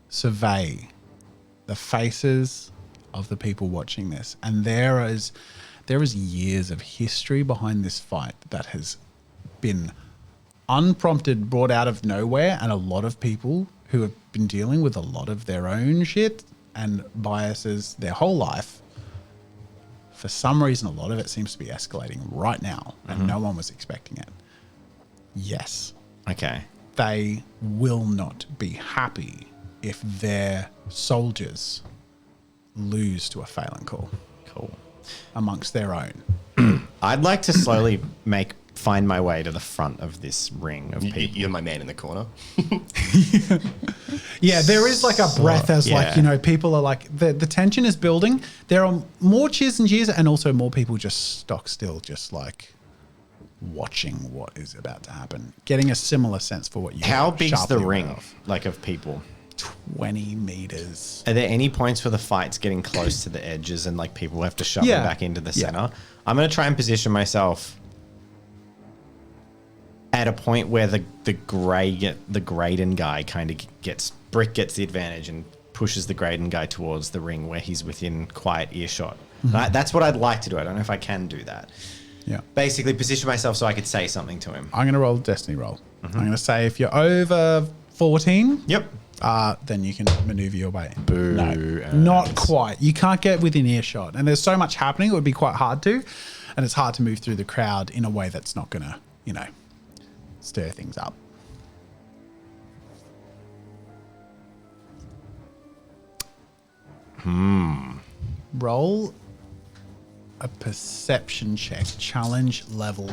survey the faces of the people watching this, and there is years of history behind this fight that has been unprompted, brought out of nowhere, and a lot of people who have been dealing with a lot of their own shit and biases their whole life. For some reason, a lot of it seems to be escalating right now, and no one was expecting it. Yes, Okay. they will not be happy if their soldiers lose to a phalanx call Cool. amongst their own. I'd like to slowly find my way to the front of this ring of people. You're my man in the corner. Yeah, there is like a breath as like, yeah. people are like, the tension is building. There are more cheers and jeers, and also more people just stock still, just like watching what is about to happen, getting a similar sense for what you. How big's the sharply ring, read off. like, of people? 20 meters. Are there any points where the fight's getting close to the edges and like people have to shove Yeah. it back into the Yeah. center? I'm going to try and position myself at a point where the Graydon guy kind of gets the advantage and pushes the Graydon guy towards the ring where he's within quiet earshot. That's what I'd like to do. I don't know if I can do that. Yeah. Basically, position myself so I could say something to him. I'm going to roll a destiny roll. I'm going to say if you're over 14, Yep. then you can maneuver your way in. Boo. No, not quite. You can't get within earshot. And there's so much happening, it would be quite hard to. And it's hard to move through the crowd in a way that's not going to, stir things up. Roll a perception check. Challenge level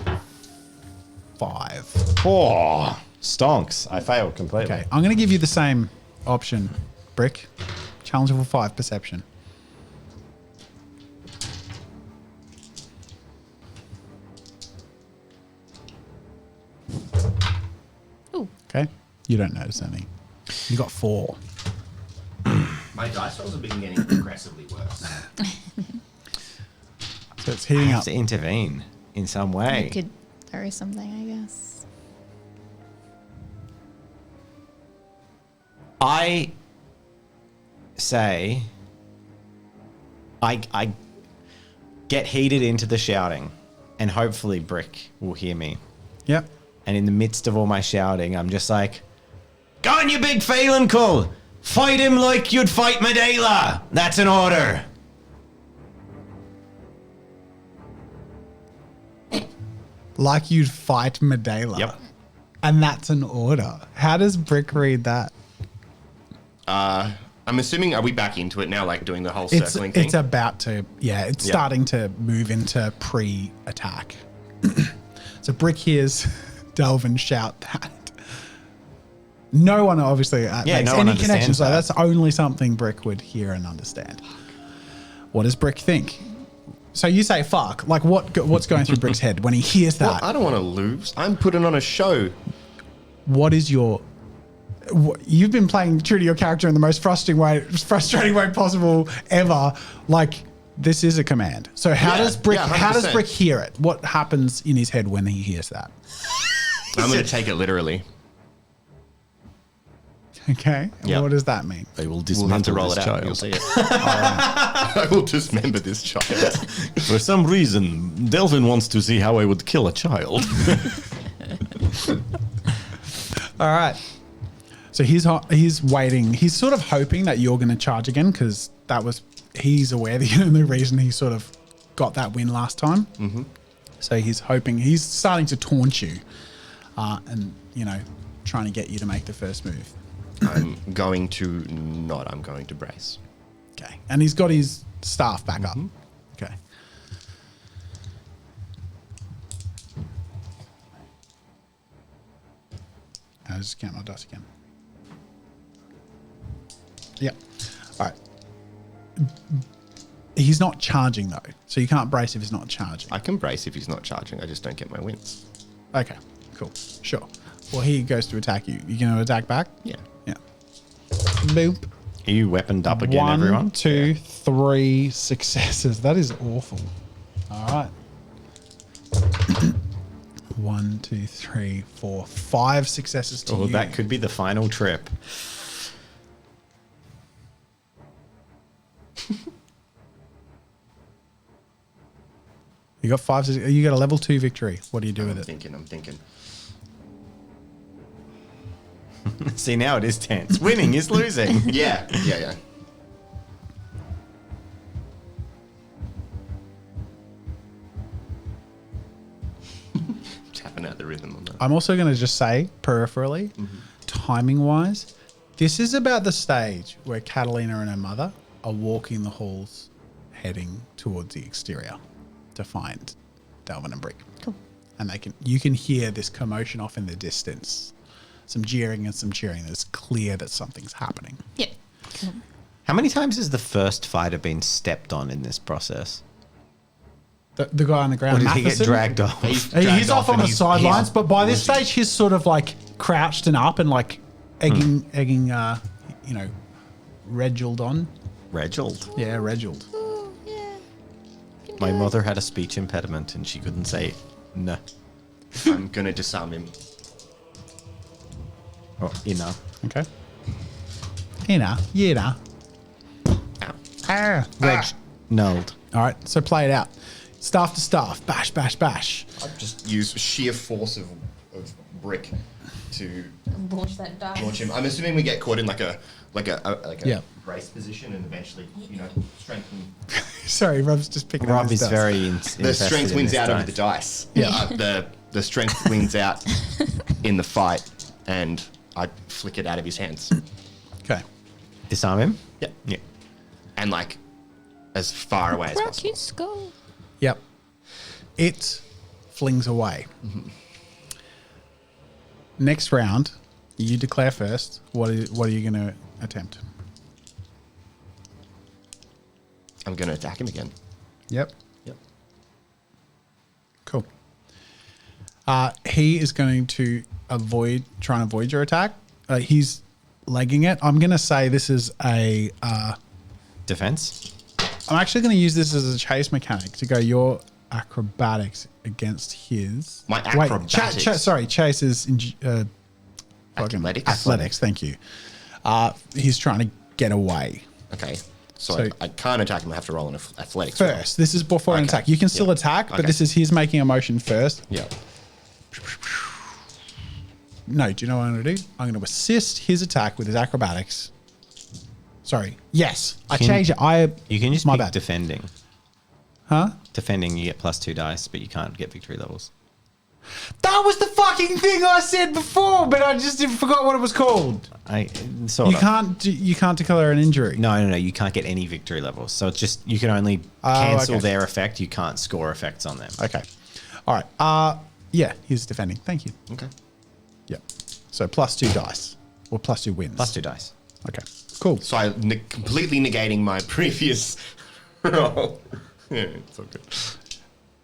5. 4. Stonks. I failed completely. Okay, I'm going to give you the same option, Brick. Challenge level 5 perception. Ooh. Okay, you don't notice any. You got 4. My dice rolls have been getting progressively worse. So it's I heating have up. to intervene in some You way. could throw something, I guess. I say I get heated into the shouting, and hopefully Brick will hear me. Yep. And in the midst of all my shouting, I'm just like, "Go on, you big phelan cull! Fight him like you'd fight Medela! That's an order!" Like you'd fight Medela. Yep. And that's an order. How does Brick read that? I'm assuming, are we back into it now, like doing the whole circling thing? It's about to, it's Yeah. starting to move into pre-attack. So Brick hears Delvin shout that. No one obviously makes no one any understands connections. So that. that's only something Brick would hear and understand. What does Brick think? So you say fuck. Like what's going through Brick's head when he hears that? Well, I don't want to lose. I'm putting on a show. What is your... You've been playing true to your character in the most frustrating way possible ever. Like, this is a command. So how Yeah, does Brick? yeah, how does 100%. Brick hear it? What happens in his head when he hears that? I'm going to take it literally. Okay. And Yeah. what does that mean? I will We'll have dismantle to roll this it out. You'll child. see it. I will dismember this child. For some reason, Delvin wants to see how I would kill a child. All right. So he's waiting. He's sort of hoping that you're going to charge again because he's aware the only reason he sort of got that win last time. Mm-hmm. So he's hoping, he's starting to taunt you and, trying to get you to make the first move. I'm going to not. I'm going to brace. Okay. And he's got his staff back up. Okay. I'll just count my dice again. Yep. All right. He's not charging though, so you can't brace if he's not charging. I can brace if he's not charging. I just don't get my wins. Okay, cool, sure. Well, he goes to attack you. You gonna attack back? Yeah. Yeah. Boop. Are you weaponed up again, 1, everyone? 2, 3 successes. That is awful. All right. 1, 2, 3, 4, 5 successes to Oh, you. that could be the final trip. You got 5. You got a level 2 victory. What do you do with I'm it? thinking. See, now it is tense. Winning is losing. Yeah. Tapping out the rhythm on that. I'm also going to just say, peripherally, timing-wise, this is about the stage where Catalina and her mother are walking the halls, heading towards the exterior to find Delvin and Brick. Cool. And you can hear this commotion off in the distance. Some jeering and some cheering. It's clear that something's happening. Yeah. Cool. How many times has the first fighter been stepped on in this process? The guy on the ground. Or did he get Matheson, dragged off? He's off on and the he's- sidelines, he's but by this woozy. stage, he's sort of like crouched and up and like egging, Reginald on. Reginald. Yeah, Reginald. Oh, yeah. My mother had a speech impediment and she couldn't say no. I'm gonna disarm him. Or inner. Okay. Yeah. Nulled. All right, so play it out. Staff to staff. Bash, bash, bash. I just use sheer force of brick to Launch that die. launch him. I'm assuming we get caught in like a Yeah. brace position and eventually, strengthen. Sorry, Rob's just picking Rob up his is stuff. very The invested strength in wins this out over dice. the dice. Yeah. The strength wins out in the fight, and I flick it out of his hands. Okay. Disarm him? Yep. Yeah. And as far away as Crack possible. his skull. Yep. It flings away. Next round, you declare first. What are you going to attempt? I'm going to attack him again. Yep. Yep. Cool. He is going to try and avoid your attack. He's legging it. I'm going to say this is a. Defense? I'm actually going to use this as a chase mechanic to go your acrobatics against his. My Wait, acrobatics? sorry, chase is fucking Athletics? Athletics, thank you. He's trying to get away. Okay. So, So- I can't attack him. I have to roll an athletics. First, this is before an Okay. attack. You can still Yeah. attack, but Okay. this is his making a motion first. Yeah. No, do you know what I'm going to do? I'm going to assist his attack with his acrobatics. Sorry. Yes, I changed it. You can just my pick bad. defending. Huh? Defending, you get +2 dice, but you can't get victory levels. That was the fucking thing I said before, but I just forgot what it was called. Sort You of. can't declare an injury. No. You can't get any victory levels. So it's just you can only Oh, cancel okay. their effect. You can't score effects on them. Okay. All right. Yeah, he's defending. Thank you. Okay. Yep. So +2 dice or +2 wins. +2 dice. Okay. Cool. So I completely negating my previous roll. Yeah, it's all good.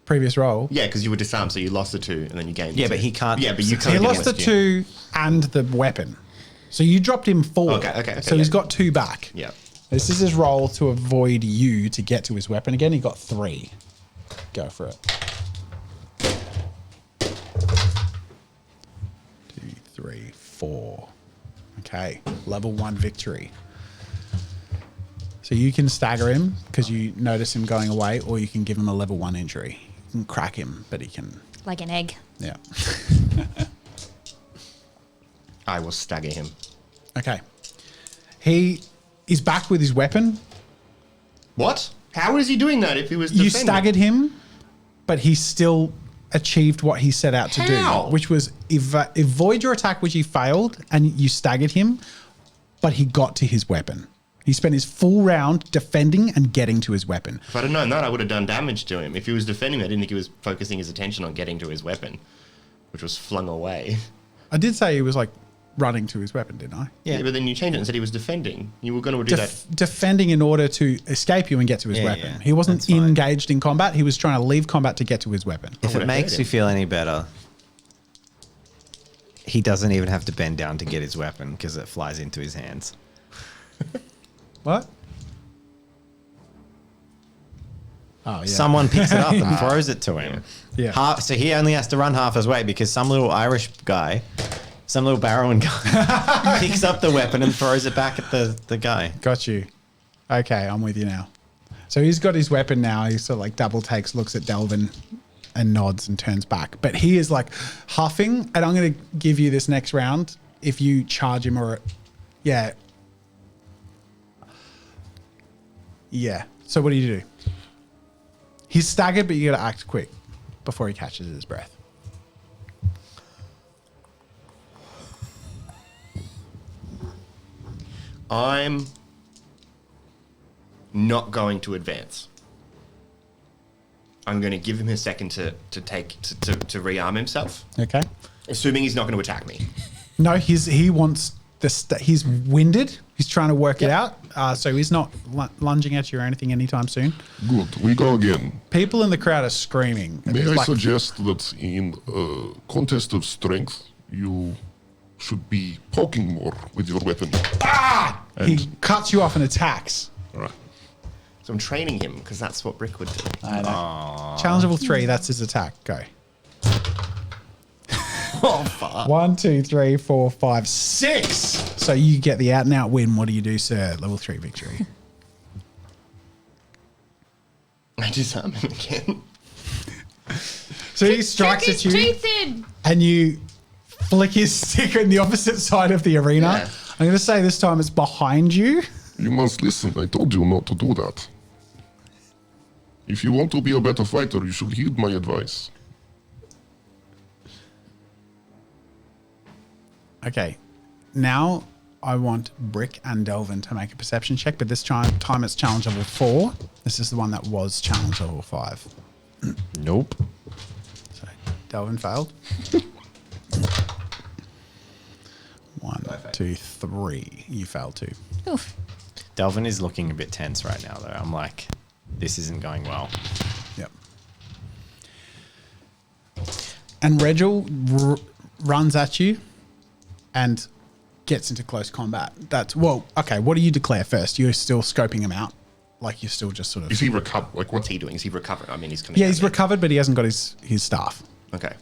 Previous roll. Yeah, because you were disarmed, so you lost the 2, and then you gained. Yeah, the but 2. he can't Yeah, but you succeed He can't. lost the against you. 2 and the weapon. So you dropped him 4. Okay, So he's yeah. got 2 back. Yeah. This is his roll to avoid you to get to his weapon again. He got 3. Go for it. 2, 3, 4. Okay. Level 1 victory. So you can stagger him because you notice him going away, or you can give him a level 1 injury. You can crack him, but he can. Like an egg. Yeah. I will stagger him. Okay. He is back with his weapon. What? How is he doing that if he was You defending? staggered him, but he still achieved what he set out to How? do, which was avoid your attack, which he failed, and you staggered him, but he got to his weapon. He spent his full round defending and getting to his weapon. If I'd have known that, I would have done damage to him. If he was defending, I didn't think he was focusing his attention on getting to his weapon, which was flung away. I did say he was like running to his weapon, didn't I? Yeah, but then you changed it and said he was defending. You were going to do that. Defending in order to escape you and get to his Yeah, weapon. yeah. He wasn't That's fine. engaged in combat. He was trying to leave combat to get to his weapon. If it would've makes hurt you him. feel any better, he doesn't even have to bend down to get his weapon because it flies into his hands. What? Oh, yeah. Someone picks it up and throws it to him. Yeah. So he only has to run half his way because some little Irish guy, some little Barrowan guy, picks up the weapon and throws it back at the guy. Got you. Okay, I'm with you now. So he's got his weapon now. He sort of like double takes, looks at Delvin and nods and turns back. But he is like huffing, and I'm going to give you this next round if you charge him or... Yeah. Yeah. So what do you do? He's staggered, but you got to act quick before he catches his breath. I'm not going to advance. I'm going to give him a second to rearm himself, Okay. assuming he's not going to attack me. No, he wants he's winded. He's trying to work it out. So he's not lunging at you or anything anytime soon. Good, we go again. People in the crowd are screaming. May I Like, suggest that in a contest of strength, you should be poking more with your weapon. he cuts you off and attacks. All right. So I'm training him because that's what Brick would do. I know. Challenge level 3, that's his attack. Go. Oh, fuck. 1, 2, 3, 4, 5, 6. So you get the out and out win. What do you do, sir? Level 3 victory. I disarm him again. So he strikes at you, Teeth in. and you flick his stick on the opposite side of the arena. Yeah. I'm going to say this time it's behind you. You must listen. I told you not to do that. If you want to be a better fighter, you should heed my advice. Okay. Now I want Brick and Delvin to make a perception check, but this time it's challenge level 4. This is the one that was challenge level 5. Nope. So Delvin failed. 1, 2, 3. You failed too. Oof. Delvin is looking a bit tense right now, though. I'm like, this isn't going well. Yep. And Regil runs at you and gets into close combat. Okay, what do you declare first? You're still scoping him out? Like you're still just sort of... Is he recovered? Like, What's what? he doing? Is he recovering? I mean, he's coming. Yeah, at he's me. recovered, but he hasn't got his staff. Okay.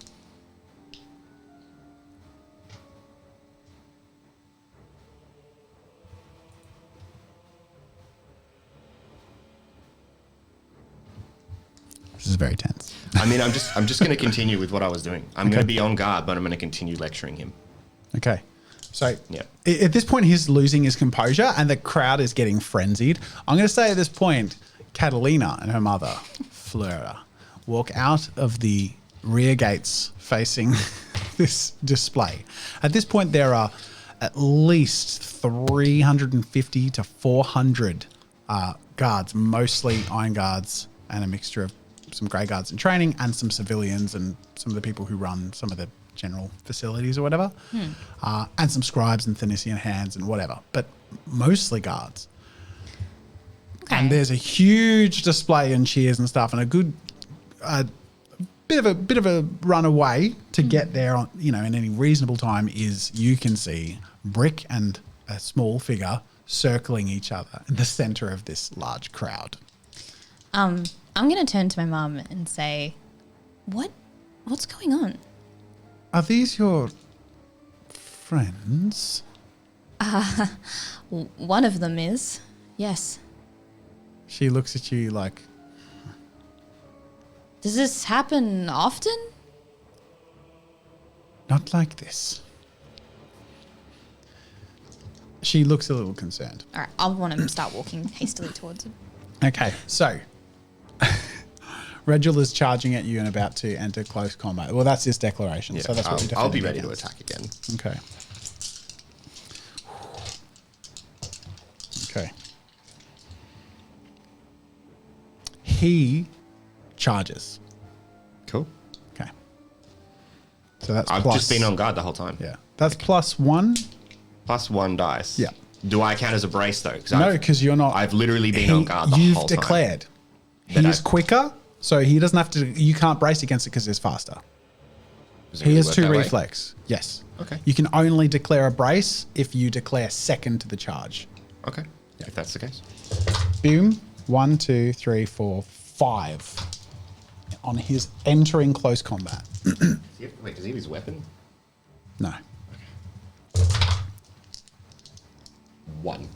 This is very tense. I mean, I'm just going to continue with what I was doing. I'm going to be on guard, but I'm going to continue lecturing him. Okay. So Yeah. at this point, he's losing his composure and the crowd is getting frenzied. I'm going to say at this point, Catalina and her mother, Flora, walk out of the rear gates facing this display. At this point, there are at least 350 to 400 guards, mostly Iron Guards and a mixture of some Grey Guards in training and some civilians and some of the people who run some of the general facilities or whatever, and some scribes and Thanisian hands and whatever, but mostly guards. Okay. And there's a huge display and cheers and stuff, and a good bit of a run away to get there on, in any reasonable time is you can see Brick and a small figure circling each other in the center of this large crowd. I'm going to turn to my mum and say, what's going on? Are these your friends? One of them is, yes. She looks at you like, Does this happen often? not like this. She looks a little concerned. All right, I'll want to start walking hastily towards him. Okay, so Regil is charging at you and about to enter close combat. Well, that's his declaration, so that's what you're I'll be defending ready to against. attack again. Okay. Okay. He charges. Cool. Okay. So that's I've plus, just been on guard the whole time. Yeah. That's +1. Plus 1 dice. Yeah. Do I count as a brace though? No, because you're not. I've literally been on guard the You've whole time. declared. That He's I- quicker, so he doesn't have to. You can't brace against it because he's faster. Does it He really has work 2 that way? reflex. Yes. Okay. You can only declare a brace if you declare second to the charge. Okay. If that's the case. Boom. 1, 2, 3, 4, 5. On his entering close combat. Wait, does he have his weapon? No. 1.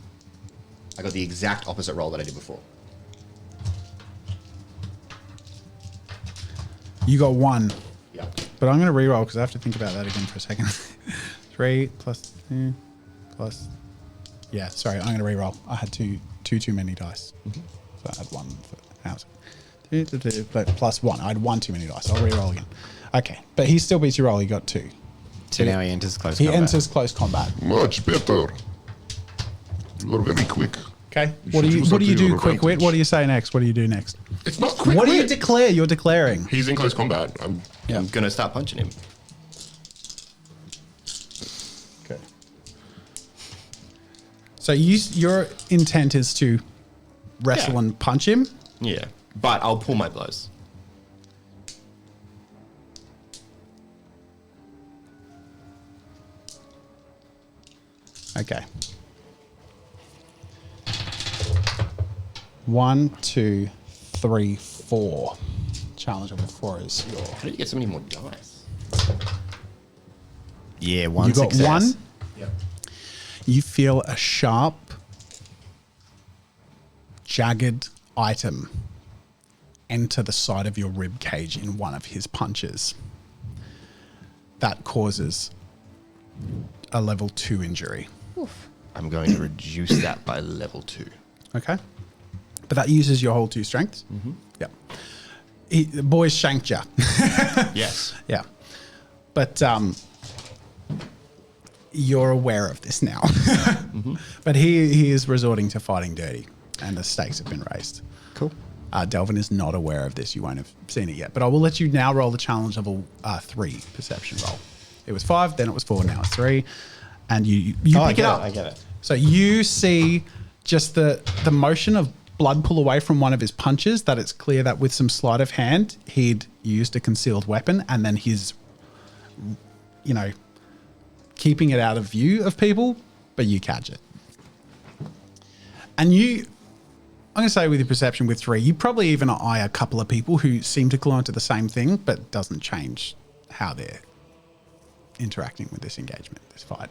I got the exact opposite roll that I did before. You got 1. Yeah. But I'm going to reroll because I have to think about that again for a second. 3 plus 2 plus. Yeah, sorry, I'm going to reroll. I had too many dice. So I had 1 for house. Plus 1. I had 1 too many dice. I'll reroll again. Okay, but he still beats your roll. He got 2. So now he enters close He combat. enters close combat. Much better. You are very quick. Okay. You What do should you use what do that you to do? your Quick wit. advantage. What do you say next? What do you do next? It's not quick. What do you wit. declare? You're declaring. He's in close combat. Yeah. I'm gonna start punching him. Okay. So your intent is to wrestle Yeah. and punch him. Yeah. But I'll pull my blows. Okay. 1, 2, 3, 4. Challenge number 4 is your. How did you get so many more dice? Yeah, one You got success. 1. Yep. You feel a sharp, jagged item enter the side of your rib cage in one of his punches. That causes a level 2 injury. I'm going to reduce that by level 2. Okay. But that uses your whole 2 strengths. Mm-hmm. Yeah. The boys shanked you. Yes. Yeah. But you're aware of this now. But he is resorting to fighting dirty, and the stakes have been raised. Cool. Delvin is not aware of this. You won't have seen it yet. But I will let you now roll the challenge level 3 perception roll. It was 5, then it was 4, now it's 3. And you pick it up. I get it. So you see just the motion of blood pull away from one of his punches, that it's clear that with some sleight of hand, he'd used a concealed weapon, and then he's, keeping it out of view of people, but you catch it. And I'm going to say with your perception with 3, you probably even eye a couple of people who seem to clue into the same thing, but doesn't change how they're interacting with this engagement, this fight.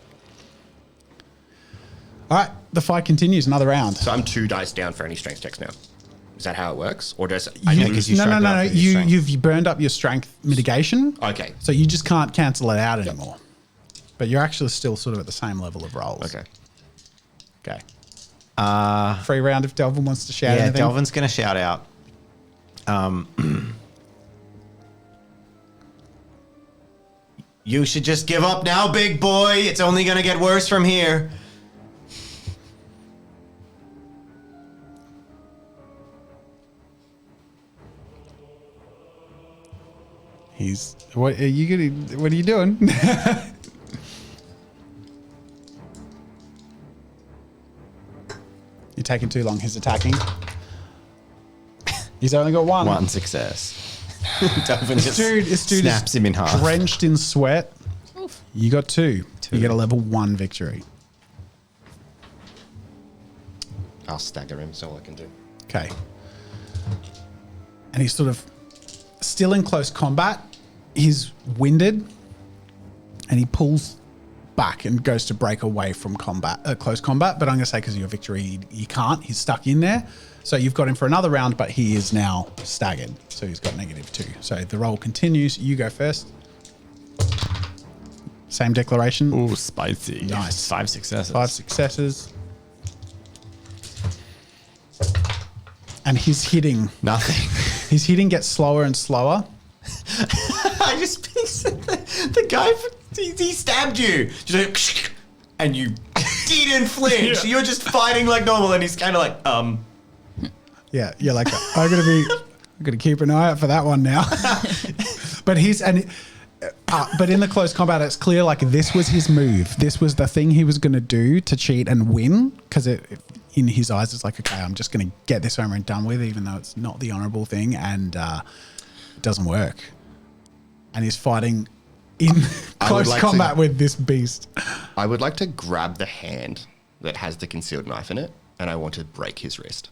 All right, the fight continues, another round. So I'm 2 dice down for any strength checks now. Is that how it works? Or does No. You've burned up your strength mitigation. Okay. So you just can't cancel it out anymore. But you're actually still sort of at the same level of rolls. Okay. Free round if Delvin wants to shout anything. Delvin's going to shout out. You should just give up now, big boy. It's only going to get worse from here. What are you doing? You're taking too long. He's attacking. He's only got one. One success. Delvin just This dude snaps is him in half. drenched in sweat. Oof. You got 2. You get a level 1 victory. I'll stagger him, so all I can do. Okay. And he's sort of still in close combat. He's winded, and he pulls back and goes to break away from close combat. But I'm going to say because of your victory, you can't. He's stuck in there. So you've got him for another round, but he is now staggered. So he's got -2. So the roll continues. You go first. Same declaration. Ooh, spicy. Nice. 5 successes. 5 successes. And his hitting gets slower and slower. I just picture the guy, he stabbed you. Just like, and you didn't flinch. You're just fighting like normal, and he's kind of like, Yeah, you're like, I'm gonna keep an eye out for that one now. But but in the close combat, it's clear like this was his move. This was the thing he was gonna do to cheat and win, because in his eyes, it's like, okay, I'm just gonna get this over and done with, even though it's not the honorable thing, and it doesn't work. And he's fighting in close combat with this beast. I would like to grab the hand that has the concealed knife in it, and I want to break his wrist.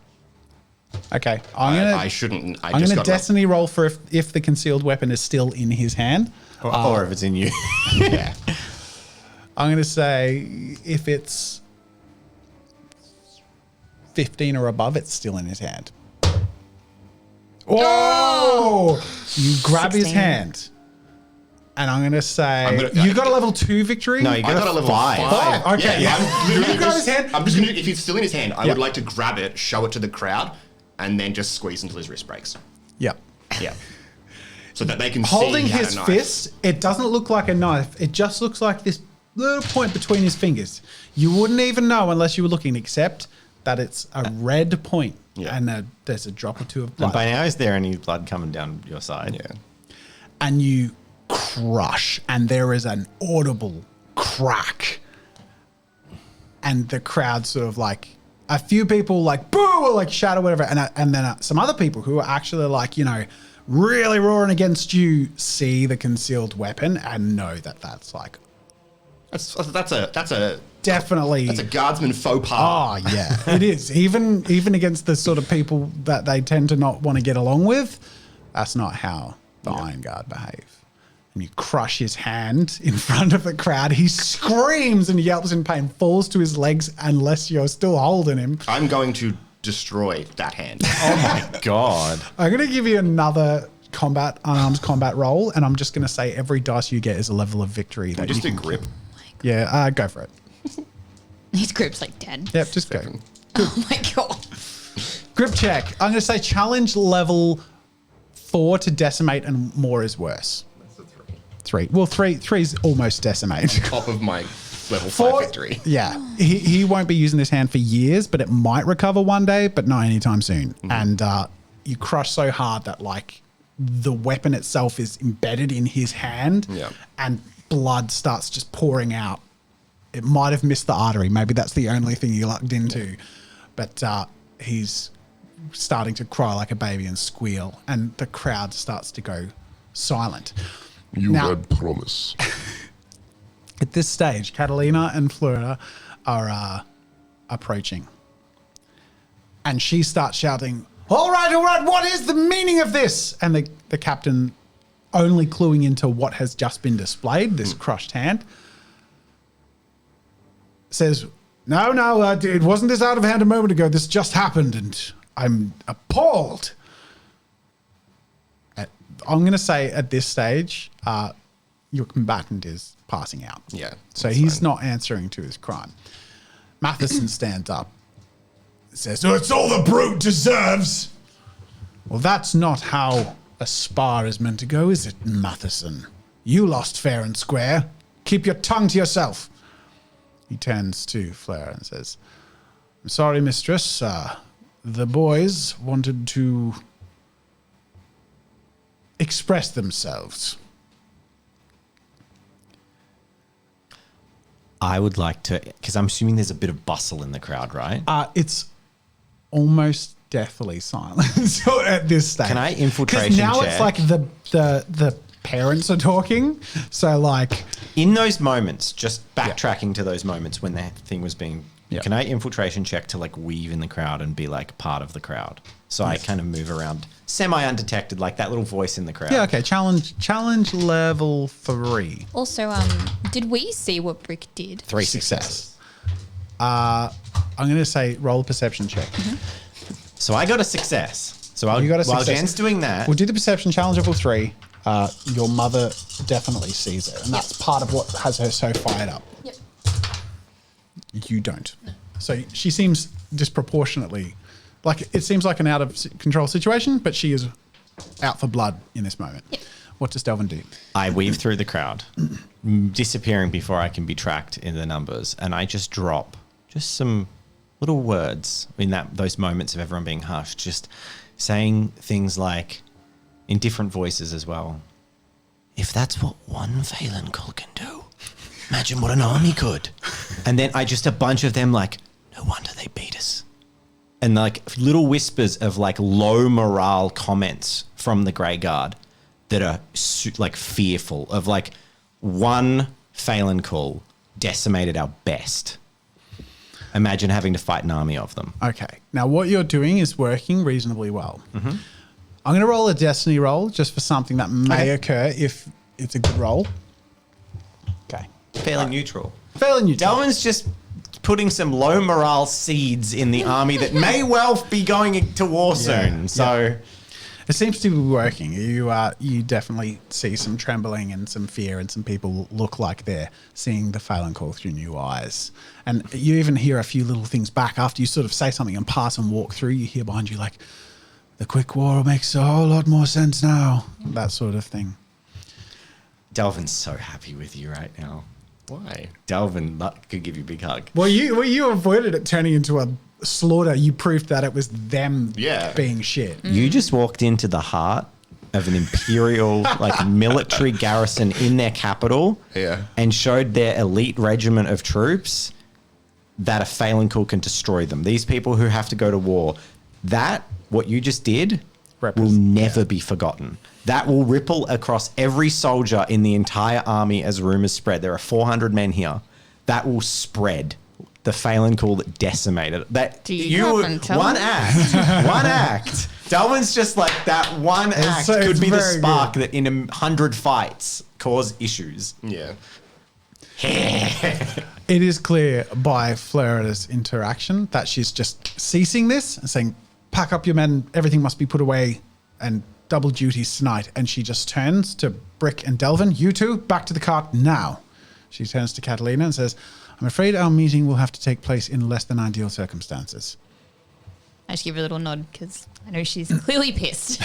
Okay, I shouldn't. I'm gonna destiny roll for if the concealed weapon is still in his hand, or if it's in you. Yeah. I'm gonna say if it's 15 or above, it's still in his hand. Oh! You grab 16. his hand. And I'm going to say, you got a level 2 victory? No, you got a level 5. 5? Okay, yeah. You grab his hand. I'm just gonna, if it's still in his hand, I Yep. would like to grab it, show it to the crowd, and then just squeeze until his wrist breaks. Yep. Yeah. So that they can Holding see he had his a knife. fist, it doesn't look like a knife. It just looks like this little point between his fingers. You wouldn't even know unless you were looking, except that it's a red point. Yeah. And there's a drop or 2 of blood. And by now, is there any blood coming down your side? Yeah. And you crush, and there is an audible crack, and the crowd sort of like, a few people like boo or like shout or whatever, and then some other people who are actually like, really roaring against you see the concealed weapon and know that that's like That's a definitely that's a guardsman faux pas. Oh yeah, it is. Even against the sort of people that they tend to not want to get along with, that's not how the Iron Guard behave. And you crush his hand in front of the crowd. He screams and yelps in pain, falls to his legs unless you're still holding him. I'm going to destroy that hand. Oh my god. I'm going to give you another unarmed combat roll, and I'm just going to say every dice you get is a level of victory. That Just you a can grip. Yeah, go for it. His grip's like 10. Yep, just go. Oh my god. Grip check. I'm going to say challenge level 4 to decimate, and more is worse. That's a 3. 3. Well, 3 is almost decimate. Top of my level 5 4 victory. Yeah, he won't be using this hand for years, but it might recover one day, but not anytime soon. And you crush so hard that like the weapon itself is embedded in his hand, and blood starts just pouring out. It might have missed the artery. Maybe that's the only thing he lucked into, but he's starting to cry like a baby and squeal, and the crowd starts to go silent. You Now- had promise. At this stage, Catalina and Flora are approaching. And she starts shouting, all right, what is the meaning of this? And the captain, only cluing into what has just been displayed, this crushed hand, says, no, it wasn't this out of hand a moment ago. This just happened, and I'm appalled. I'm going to say at this stage, your combatant is passing out. Yeah. So that's he's fine. not answering to his crime. Matheson stands up, says, "So it's all the brute deserves." Well, that's not how a spar is meant to go, is it, Matheson? You lost fair and square. Keep your tongue to yourself. He turns to Fleur and says, "I'm sorry, mistress. The boys wanted to express themselves." I would like to, because I'm assuming there's a bit of bustle in the crowd, right? It's almost deathly silent so at this stage. Can I 'Cause infiltration now check? it's like the parents are talking. So like, In those moments, just backtracking to those moments when that thing was being, Yeah. can I infiltration check to like weave in the crowd and be like part of the crowd? So I kind of move around semi-undetected, like that little voice in the crowd. yeah, okay. Challenge level 3. Also, did we see what Brick did? 3 Success. successes. I'm going to say roll a perception check. So I got a success. So You got a while success. Jen's doing that, We'll do the perception challenge level 3. Your mother definitely sees it, and that's part of what has her so fired up. Yep. You don't. So she seems disproportionately, like it seems like an out of control situation, but she is out for blood in this moment. Yep. What does Delvin do? I weave through the crowd, disappearing before I can be tracked in the numbers, and I just drop just some little words in those moments of everyone being hushed, just saying things like, in different voices as well, if that's what one Phelan Cull can do, imagine what an army could. And then a bunch of them like, no wonder they beat us. And like little whispers of like low morale comments from the Grey Guard that are like fearful of like one Phelan Cull decimated our best. Imagine having to fight an army of them. Okay. Now, what you're doing is working reasonably well. I'm going to roll a destiny roll just for something that may occur if it's a good roll. Okay. Fairly neutral. Failing you. Delvin's just putting some low morale seeds in the army that may well be going to war soon. So It seems to be working. You definitely see some trembling and some fear, and some people look like they're seeing the Phelan Call through new eyes. And you even hear a few little things back after you sort of say something and pass and walk through. You hear behind you like, "The quick war makes a whole lot more sense now." That sort of thing. Delvin's so happy with you right now. Why? Delvin could give you a big hug. Well, you avoided it turning into a slaughter. You proved that it was them being shit. You just walked into the heart of an imperial like military garrison in their capital, and showed their elite regiment of troops that a Phelan Cull can destroy them. These people who have to go to war, what you just did will never be forgotten. That will ripple across every soldier in the entire army as rumors spread. There are 400 men here. That will spread. The Phelan Cull that decimated. That Do you happen to one me? act. One act. Delvin's just like that one act could be the very spark good. that in 100 fights cause issues. Yeah. It is clear by Florida's interaction that she's just ceasing this and saying, pack up your men, everything must be put away, and double duties tonight. And she just turns to Brick and Delvin. You two, back to the cart now. She turns to Catalina and says, I'm afraid our meeting will have to take place in less than ideal circumstances. I just give her a little nod because I know she's clearly pissed.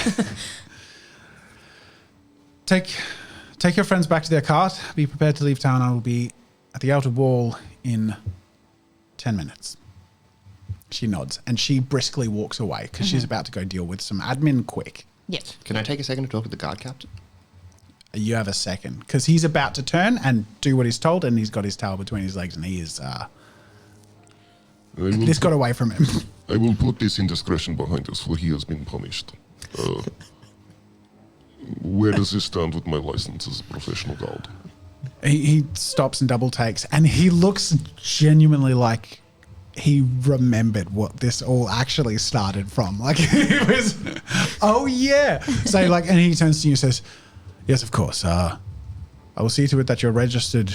Take your friends back to their cart. Be prepared to leave town. I will be at the outer wall in 10 minutes. She nods and she briskly walks away because she's about to go deal with some admin quick. Yep. Can I take a second to talk to the guard captain? You have a second because he's about to turn and do what he's told, and he's got his tail between his legs and he is. This got away from him. I will put this indiscretion behind us, for he has been punished. Where does this stand with my license as a professional guard? He stops and double takes, and he looks genuinely like he remembered what this all actually started from. Like it was, oh yeah. So like, and he turns to you and says, "Yes, of course. I will see to it that you're registered."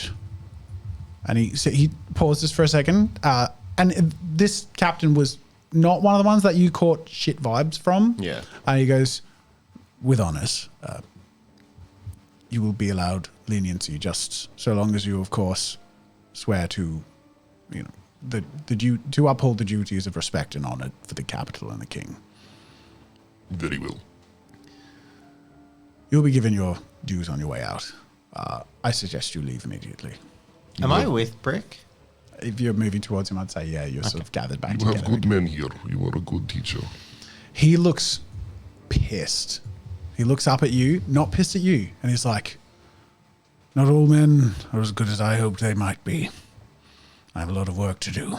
And he pauses for a second, and this captain was not one of the ones that you caught shit vibes from. Yeah. And he goes, "With honors, you will be allowed leniency, just so long as you, of course, swear to, to uphold the duties of respect and honor for the capital and the king." Very well. You'll be given your dues on your way out. I suggest you leave immediately. Am I with Brick? If you're moving towards him, I'd say, yeah, you're sort of gathered back You together. have good men here. You are a good teacher. He looks pissed. He looks up at you, not pissed at you, and he's like, "Not all men are as good as I hoped they might be. I have a lot of work to do."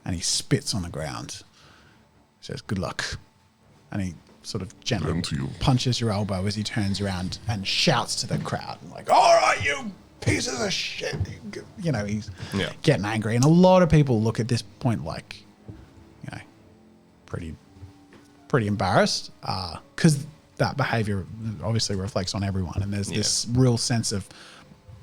And he spits on the ground. He says, "Good luck." And he sort of gently And to you. punches your elbow as he turns around and shouts to the crowd, like, "All right, you pieces of shit." He's getting angry. And a lot of people look at this point like, pretty embarrassed because that behavior obviously reflects on everyone. And there's this real sense of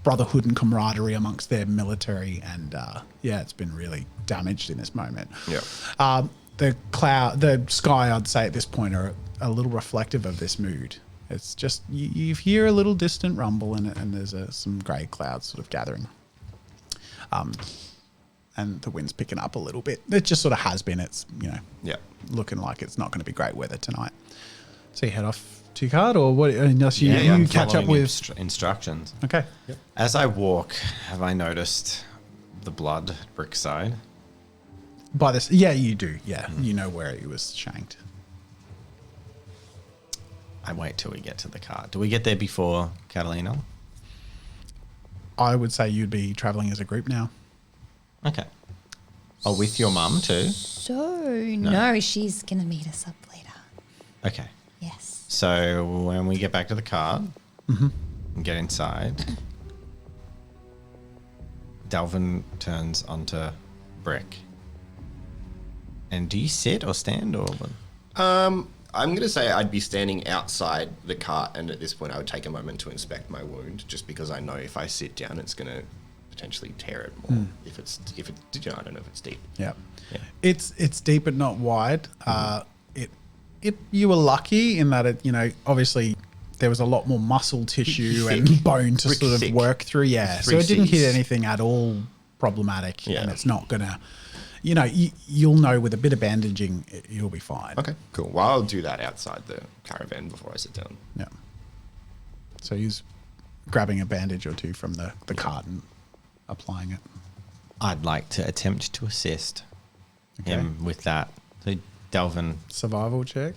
brotherhood and camaraderie amongst their military. And it's been really damaged in this moment. Yeah. The sky, I'd say at this point, are a little reflective of this mood. It's just, you hear a little distant rumble in it, and there's some grey clouds sort of gathering. And the wind's picking up a little bit. It just sort of has been. It's, looking like it's not going to be great weather tonight. So you head off to your card, or what? Unless you catch up following with instructions. Okay. Yep. As I walk, have I noticed the blood at Brick's side? By this, you do. Yeah, you know where he was shanked. I wait till we get to the car. Do we get there before Catalina? I would say you'd be traveling as a group now. Okay. Oh, with your mum too? So, no, she's going to meet us up later. Okay. Yes. So when we get back to the car and get inside, Delvin turns onto Brick. And do you sit or stand or what? I'm going to say I'd be standing outside the cart, and at this point I would take a moment to inspect my wound, just because I know if I sit down it's going to potentially tear it more. If I don't know if it's deep. Yeah. It's deep but not wide. You were lucky in that it, obviously there was a lot more muscle tissue and bone to sort of work through. Yeah. So it didn't hit anything at all problematic, and it's not gonna, you'll know with a bit of bandaging, you'll be fine. Okay, cool. Well, I'll do that outside the caravan before I sit down. Yeah. So he's grabbing a bandage or two from the cart and applying it. I'd like to attempt to assist him with that. So Delvin, Survival check?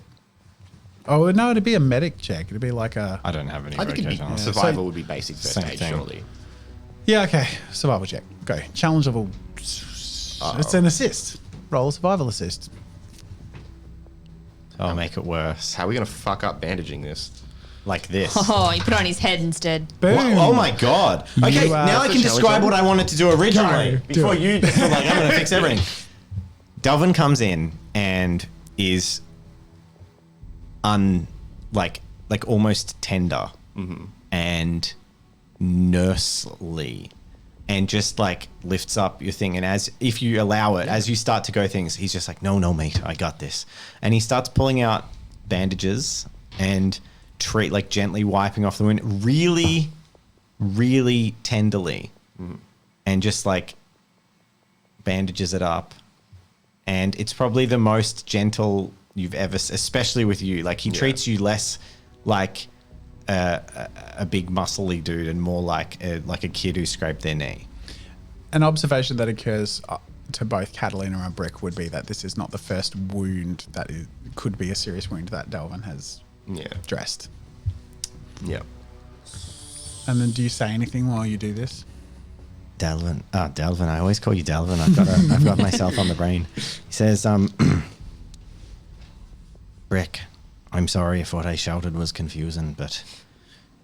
Oh, no, it'd be a medic check. It'd be like a... I don't have any I think it'd be, vocation. survival would be basic first Same aid, thing. surely. Yeah, okay. Survival check. Go. Challenge level... It's an assist. Roll a survival assist. I'll make it worse. How are we going to fuck up bandaging this? Like this. Oh, you put it on his head instead. Boom. Oh my god. Okay, now I can describe what I wanted to do originally. Go, Before do you just were like, I'm going to fix everything. Delvin comes in and is almost tender and nursely and just like lifts up your thing. And as if you allow it, as you start to go things, he's just like, no, mate, I got this. And he starts pulling out bandages and like gently wiping off the wound, really, really tenderly, and just like bandages it up. And it's probably the most gentle you've ever, especially with you. Like he treats you less like a big muscly dude and more like a kid who scraped their knee. An observation that occurs to both Catalina and Brick would be that this is not the first wound that could be a serious wound that Delvin has dressed. Yeah. And then do you say anything while you do this? Delvin. I always call you Delvin. I've got myself on the brain. He says, Brick, I'm sorry if what I shouted was confusing, but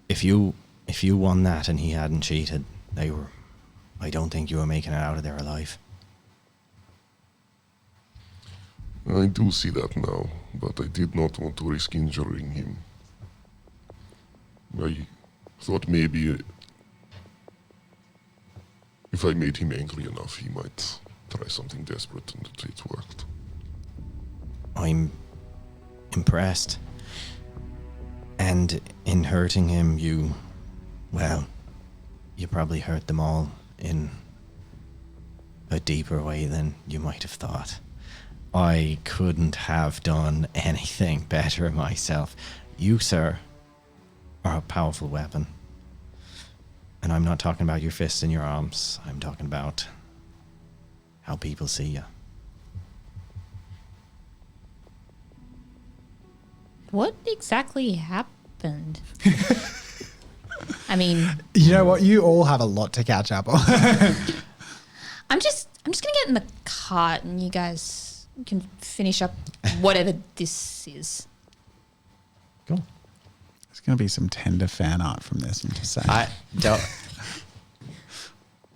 if you won that and he hadn't cheated, I don't think you were making it out of there alive. I do see that now, but I did not want to risk injuring him. I thought maybe if I made him angry enough, he might try something desperate, and it worked. I'm impressed. And in hurting him, you probably hurt them all in a deeper way than you might have thought. I couldn't have done anything better myself. You, sir, are a powerful weapon. And I'm not talking about your fists and your arms. I'm talking about how people see you. What exactly happened? I mean, You know what? You all have a lot to catch up on. I'm just gonna get in the cart and you guys can finish up whatever this is. Cool. There's going to be some tender fan art from this, I'm just saying.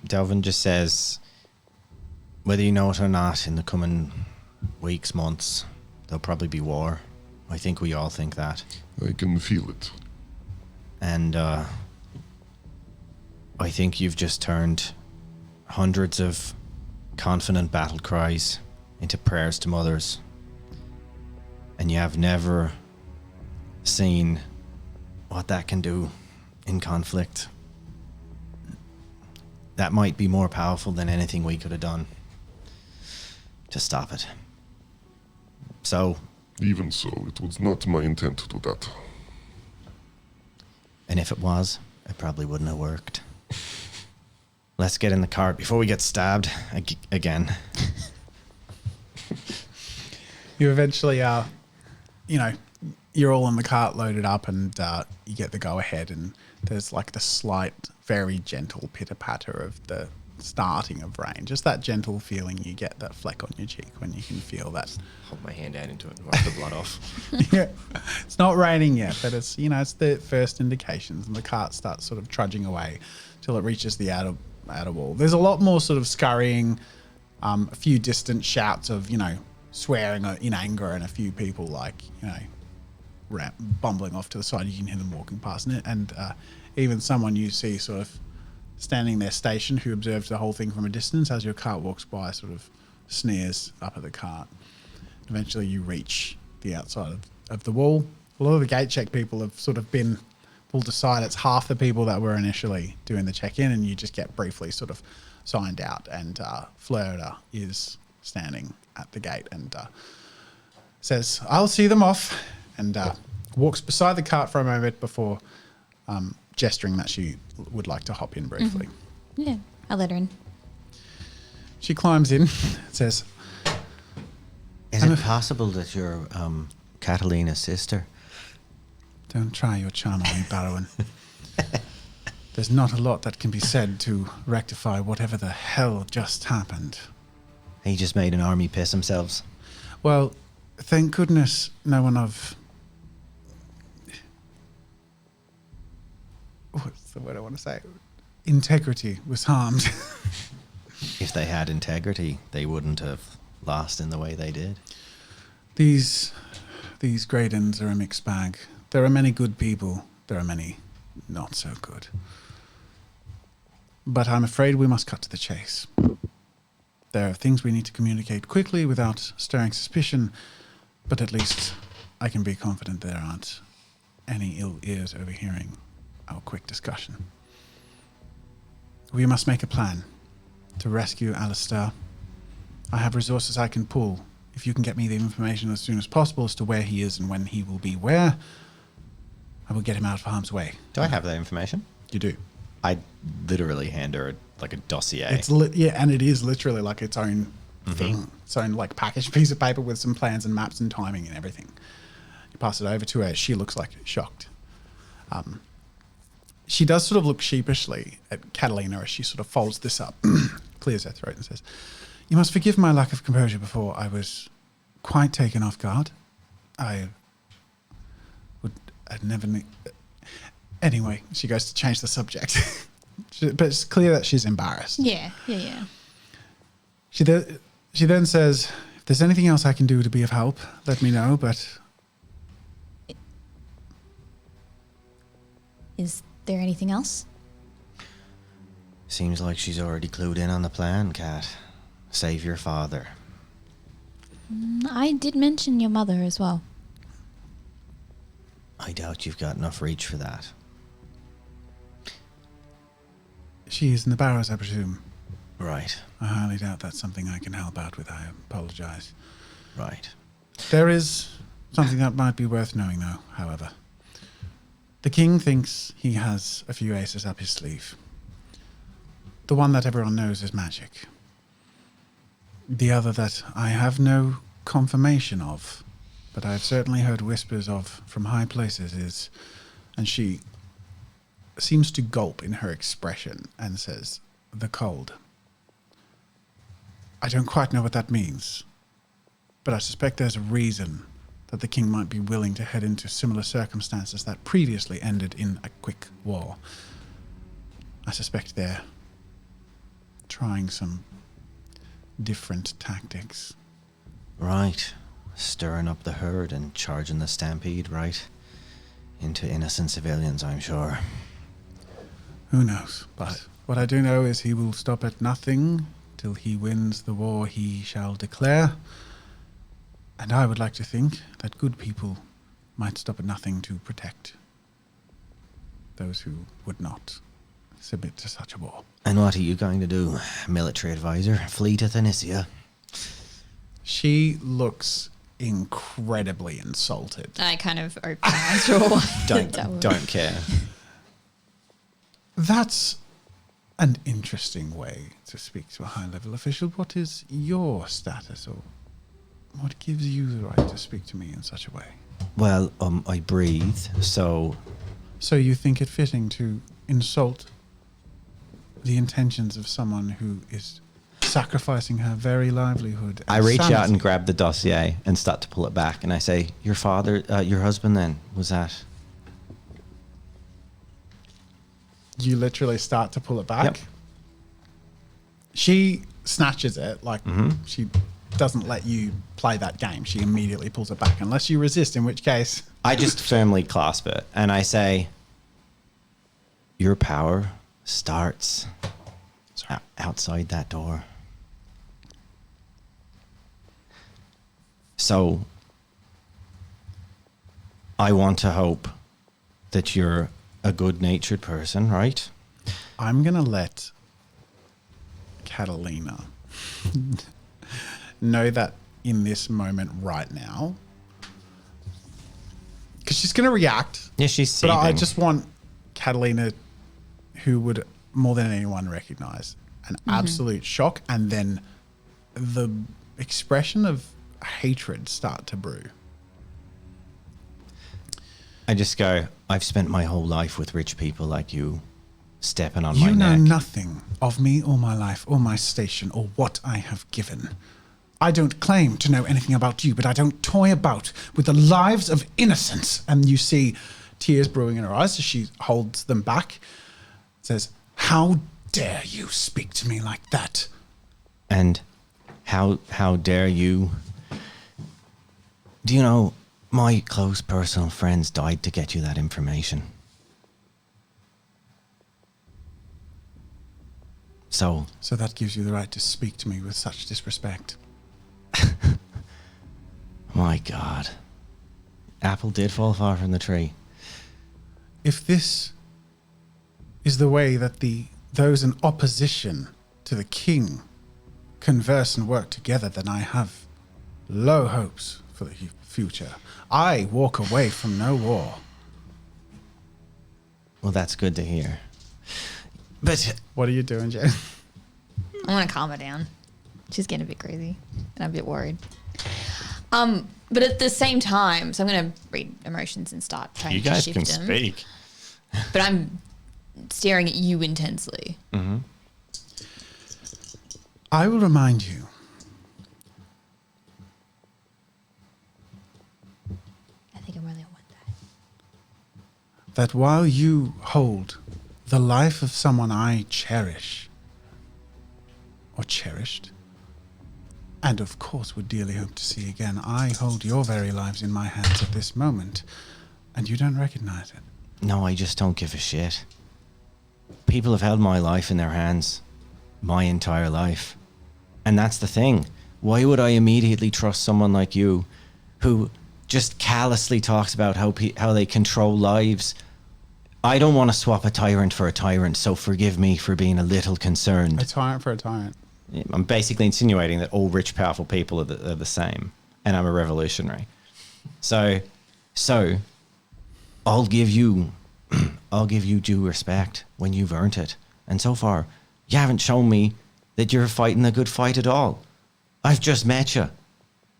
Delvin just says, whether you know it or not, in the coming weeks, months, there'll probably be war. I think we all think that. I can feel it. And I think you've just turned hundreds of confident battle cries into prayers to mothers. And you have never seen what that can do in conflict. That might be more powerful than anything we could have done to stop it. So... Even so, it was not my intent to do that. And if it was, it probably wouldn't have worked. Let's get in the cart before we get stabbed again. You eventually you're all in the cart loaded up and you get the go ahead, and there's like the slight, very gentle pitter patter of the starting of rain. Just that gentle feeling you get, that fleck on your cheek when you can feel that. Hold my hand out into it and wipe the blood off. Yeah. It's not raining yet, but it's, it's the first indications, and the cart starts sort of trudging away till it reaches the outer wall. There's a lot more sort of scurrying, a few distant shouts of, swearing in anger, and a few people bumbling off to the side. You can hear them walking past, and even someone you see sort of standing there stationed who observes the whole thing from a distance as your cart walks by, sort of sneers up at the cart. Eventually you reach the outside of the wall. A lot of the gate check people have sort of been pulled aside. It's half the people that were initially doing the check-in, and you just get briefly sort of signed out, and Florida is standing at the gate and says, "I'll see them off," and walks beside the cart for a moment before gesturing that she would like to hop in briefly. Mm-hmm. Yeah, I'll let her in. She climbs in, says, Is it possible that you're Catalina's sister? "Don't try your charm on me, Barrowan. There's not a lot that can be said to rectify whatever the hell just happened." He just made an army piss themselves. Well, thank goodness no one of... What's the word I want to say? Integrity was harmed. If they had integrity, they wouldn't have lost in the way they did. These Graydens are a mixed bag. There are many good people. There are many not so good. But I'm afraid we must cut to the chase. There are things we need to communicate quickly without stirring suspicion, but at least I can be confident there aren't any ill ears overhearing our quick discussion. We must make a plan to rescue Alistair. I have resources I can pull. If you can get me the information as soon as possible as to where he is and when he will be where, I will get him out of harm's way. Do I have that information? You do. I literally hand her like a dossier. And it is literally like its own thing, its own like packaged piece of paper with some plans and maps and timing and everything. You pass it over to her. She looks like shocked. She does sort of look sheepishly at Catalina as she sort of folds this up, clears her throat and says, "You must forgive my lack of composure before. I was quite taken off guard. I'd never... Anyway, she goes to change the subject. But it's clear that she's embarrassed. Yeah. She then says, if there's anything else I can do to be of help, let me know, but... Is there anything else? Seems like she's already clued in on the plan, Kat. Save your father. I did mention your mother as well. I doubt you've got enough reach for that. She is in the barrows, I presume. Right, I highly doubt that's something I can help out with. I apologize. right. There is something that might be worth knowing, though, however. The king thinks he has a few aces up his sleeve. The one that everyone knows is magic. The other that I have no confirmation of, but I've certainly heard whispers of from high places is... And she seems to gulp in her expression and says, the cold. I don't quite know what that means, but I suspect there's a reason that the king might be willing to head into similar circumstances that previously ended in a quick war. I suspect they're trying some different tactics. Right. Stirring up the herd and charging the stampede, right? Into innocent civilians, I'm sure. Who knows? But what I do know is he will stop at nothing till he wins the war he shall declare. And I would like to think that good people might stop at nothing to protect those who would not submit to such a war. And what are you going to do? Military advisor? Flee to Thanicia? She looks incredibly insulted. I kind of open my eyes to a wide. Don't care. That's an interesting way to speak to a high-level official. What is your status, or what gives you the right to speak to me in such a way? Well, I breathe, so... So you think it fitting to insult the intentions of someone who is sacrificing her very livelihood? I reach out sanity? and grab the dossier and start to pull it back, and I say, your father, your husband then, was that... You literally start to pull it back. Yep. She snatches it, like she doesn't let you play that game. She immediately pulls it back, unless you resist, in which case... I just firmly clasp it, and I say, your power starts outside that door. So, I want to hope that you're a good-natured person, right? I'm going to let Catalina know that in this moment right now, because she's going to react. Yeah, she's But seething. I just want Catalina, who would more than anyone recognize an absolute shock, and then the expression of hatred start to brew. I just go, I've spent my whole life with rich people like you, stepping on You my know neck. nothing of me or my life or my station or what I have given. I don't claim to know anything about you, but I don't toy about with the lives of innocents. And you see tears brewing in her eyes as she holds them back. Says, how dare you speak to me like that? And how dare you? Do you know, my close personal friends died to get you that information. So, So that gives you the right to speak to me with such disrespect. my God. Apple did fall far from the tree. If this is the way that those in opposition to the king converse and work together, then I have low hopes for the future. I walk away from no war. Well, that's good to hear. But What are you doing, Jen? I want to calm her down. She's getting a bit crazy, and I'm a bit worried. But at the same time, so I'm going to read emotions and start trying you to guys shift can them. speak. But I'm staring at you intensely. I will remind you I think I'm really on that. that while you hold the life of someone I cherish, or cherished, and of course would dearly hope to see again, I hold your very lives in my hands at this moment, and you don't recognize it. No, I just don't give a shit. People have held my life in their hands my entire life. And that's the thing. Why would I immediately trust someone like you who just callously talks about how they control lives? I don't want to swap a tyrant for a tyrant, so forgive me for being a little concerned. A tyrant for a tyrant. I'm basically insinuating that all rich, powerful people are the same, and I'm a revolutionary. So, I'll give you due respect when you've earned it. And so far, you haven't shown me that you're fighting a good fight at all. I've just met you,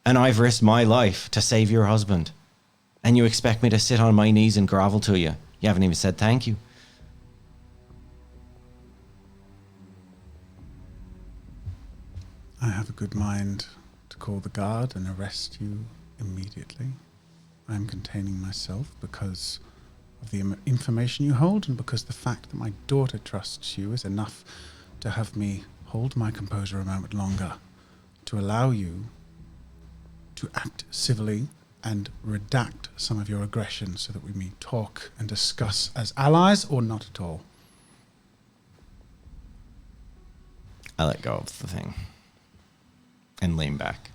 and I've risked my life to save your husband. And you expect me to sit on my knees and grovel to you? You haven't even said thank you. I have a good mind to call the guard and arrest you immediately. I am containing myself because of the information you hold and because the fact that my daughter trusts you is enough to have me hold my composure a moment longer, to allow you to act civilly and redact some of your aggression so that we may talk and discuss as allies or not at all. I let go of the thing and lean back.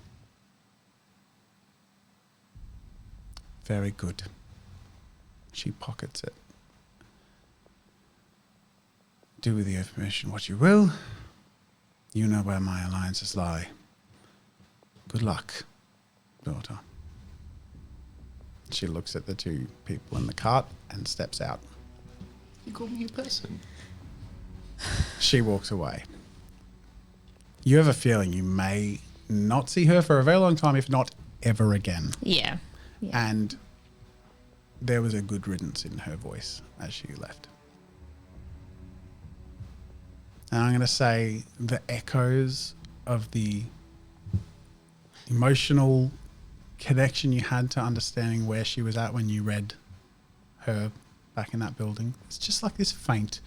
Very good. She pockets it. Do with the information what you will. You know where my alliances lie. Good luck, daughter. She looks at the two people in the cart and steps out. You called me a person. She walks away. You have a feeling you may not see her for a very long time, if not ever again. Yeah. And there was a good riddance in her voice as she left. And I'm going to say the echoes of the emotional connection you had to understanding where she was at when you read her back in that building. It's just like this faint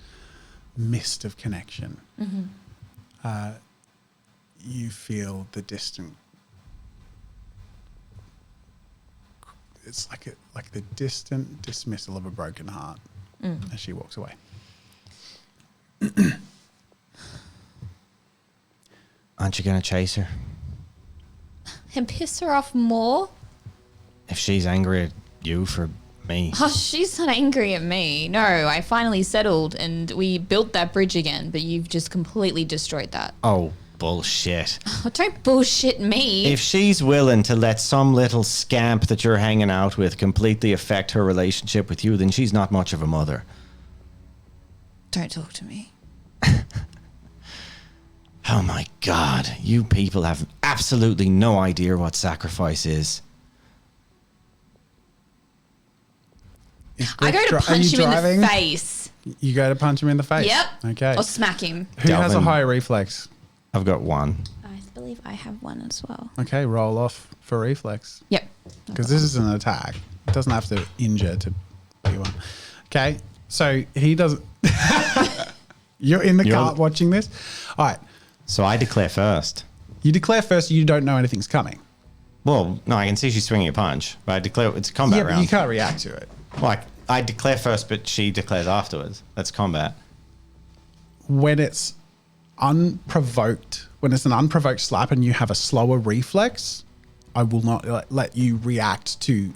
mist of connection. You feel the distant. It's like the distant dismissal of a broken heart as she walks away. Aren't you going to chase her? And piss her off more? If she's angry at you for me. Oh, she's not angry at me. No, I finally settled and we built that bridge again, but you've just completely destroyed that. Oh, bullshit. Oh, don't bullshit me. If she's willing to let some little scamp that you're hanging out with completely affect her relationship with you, then she's not much of a mother. Don't talk to me. Oh my God, you people have absolutely no idea what sacrifice is. I go to punch him in the face. You go to punch him in the face? Yep. Okay. Or smack him. Who has a Delvin. higher reflex? I've got one. I believe I have one as well. Okay, roll off for reflex. Yep. Because this is an attack. It doesn't have to injure to be one. Okay, so he doesn't. You're in the cart watching this. All right. So I declare first. You declare first you don't know anything's coming. Well, no, I can see she's swinging a punch, but I declare it's a combat Yeah, but round. you can't react to it. Like, I declare first, but she declares afterwards. That's combat. When it's unprovoked, when it's an unprovoked slap and you have a slower reflex, I will not let you react to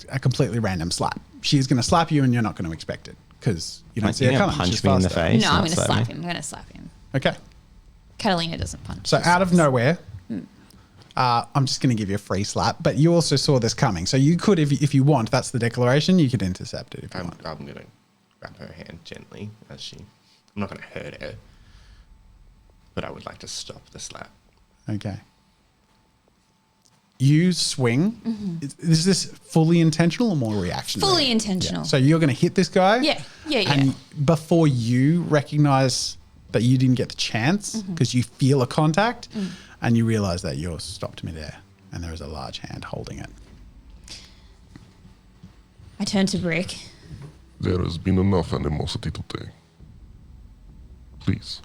a completely random slap. She's going to slap you and you're not going to expect it because you don't see her coming. Punch She's me in the faster. face. No, I'm not going to slap slap me. him. I'm going to slap him. Okay. Catalina doesn't punch. So She out of slaps. nowhere, I'm just going to give you a free slap, but you also saw this coming. So you could, if you want, that's the declaration, you could intercept it if you want. I'm going to grab her hand gently as she... I'm not going to hurt her, but I would like to stop the slap. Okay. You swing. Mm-hmm. Is this fully intentional or more reactionary? Fully intentional. So you're going to hit this guy? Yeah. And before you recognize that you didn't get the chance, because you feel a contact, and you realize that you're stopped midair, and there is a large hand holding it. I turn to Brick. There has been enough animosity today. Please.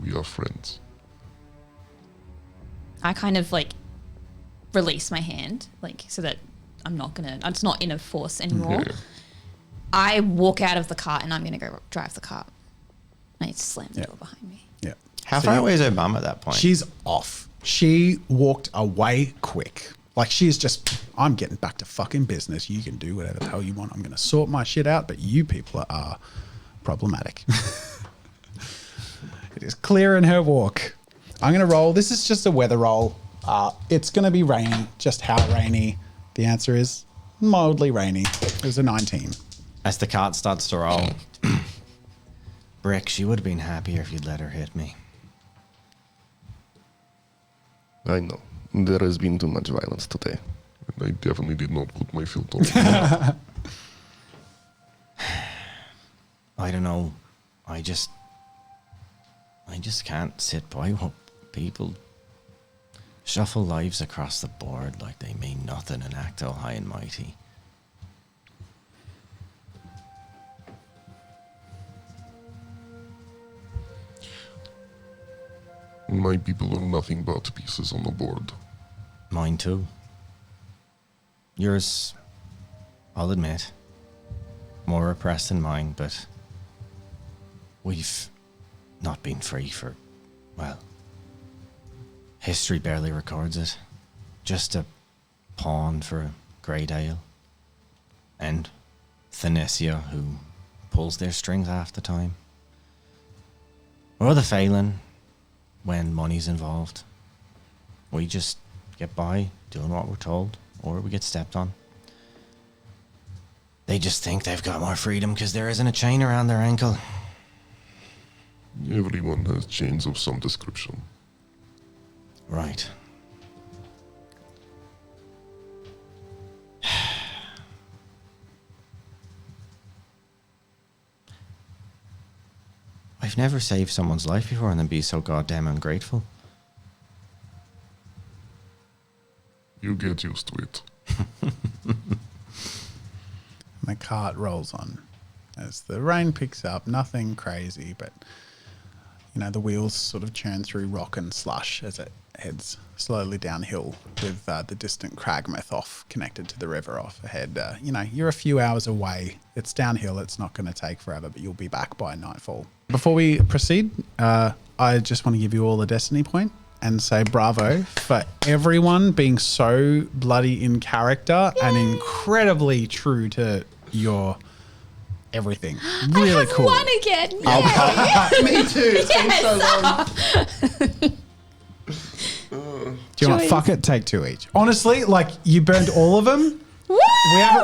We are friends. I kind of like release my hand, like so that it's not in a force anymore. Yeah. I walk out of the cart and I'm going to go drive the cart. And I slam the door behind me. Yeah. How far away is her mum at that point? She's off. She walked away quick. Like she's just, I'm getting back to fucking business. You can do whatever the hell you want. I'm going to sort my shit out, but you people are problematic. It is clear in her walk. I'm going to roll. This is just a weather roll. It's going to be rainy. Just how rainy? The answer is mildly rainy. It was a 19. As the cart starts to roll, Brick, she would have been happier if you'd let her hit me. I know. There has been too much violence today. And I definitely did not put my filter on. I don't know. I just can't sit by while people shuffle lives across the board like they mean nothing and act all high and mighty. My people are nothing but pieces on the board. Mine too. Yours, I'll admit, more repressed than mine, but we've not been free for, well, history barely records it. Just a pawn for a Grey Dale. And Thanasia, who pulls their strings half the time. Or the Phelan, when money's involved. We just get by doing what we're told, or we get stepped on. They just think they've got more freedom because there isn't a chain around their ankle. Everyone has chains of some description. Right. I've never saved someone's life before and then be so goddamn ungrateful. You get used to it. The cart rolls on as the rain picks up. Nothing crazy, but the wheels sort of churn through rock and slush as it heads slowly downhill with the distant Cragmouth off connected to the river off ahead. You're a few hours away. It's downhill. It's not going to take forever, but you'll be back by nightfall. Before we proceed, I just want to give you all a destiny point and say bravo for everyone being so bloody in character and incredibly true to your everything. Really cool. One again. Me too. It's been so long. Do you want fuck it? Take 2 each. Honestly, you burned all of them. Woo!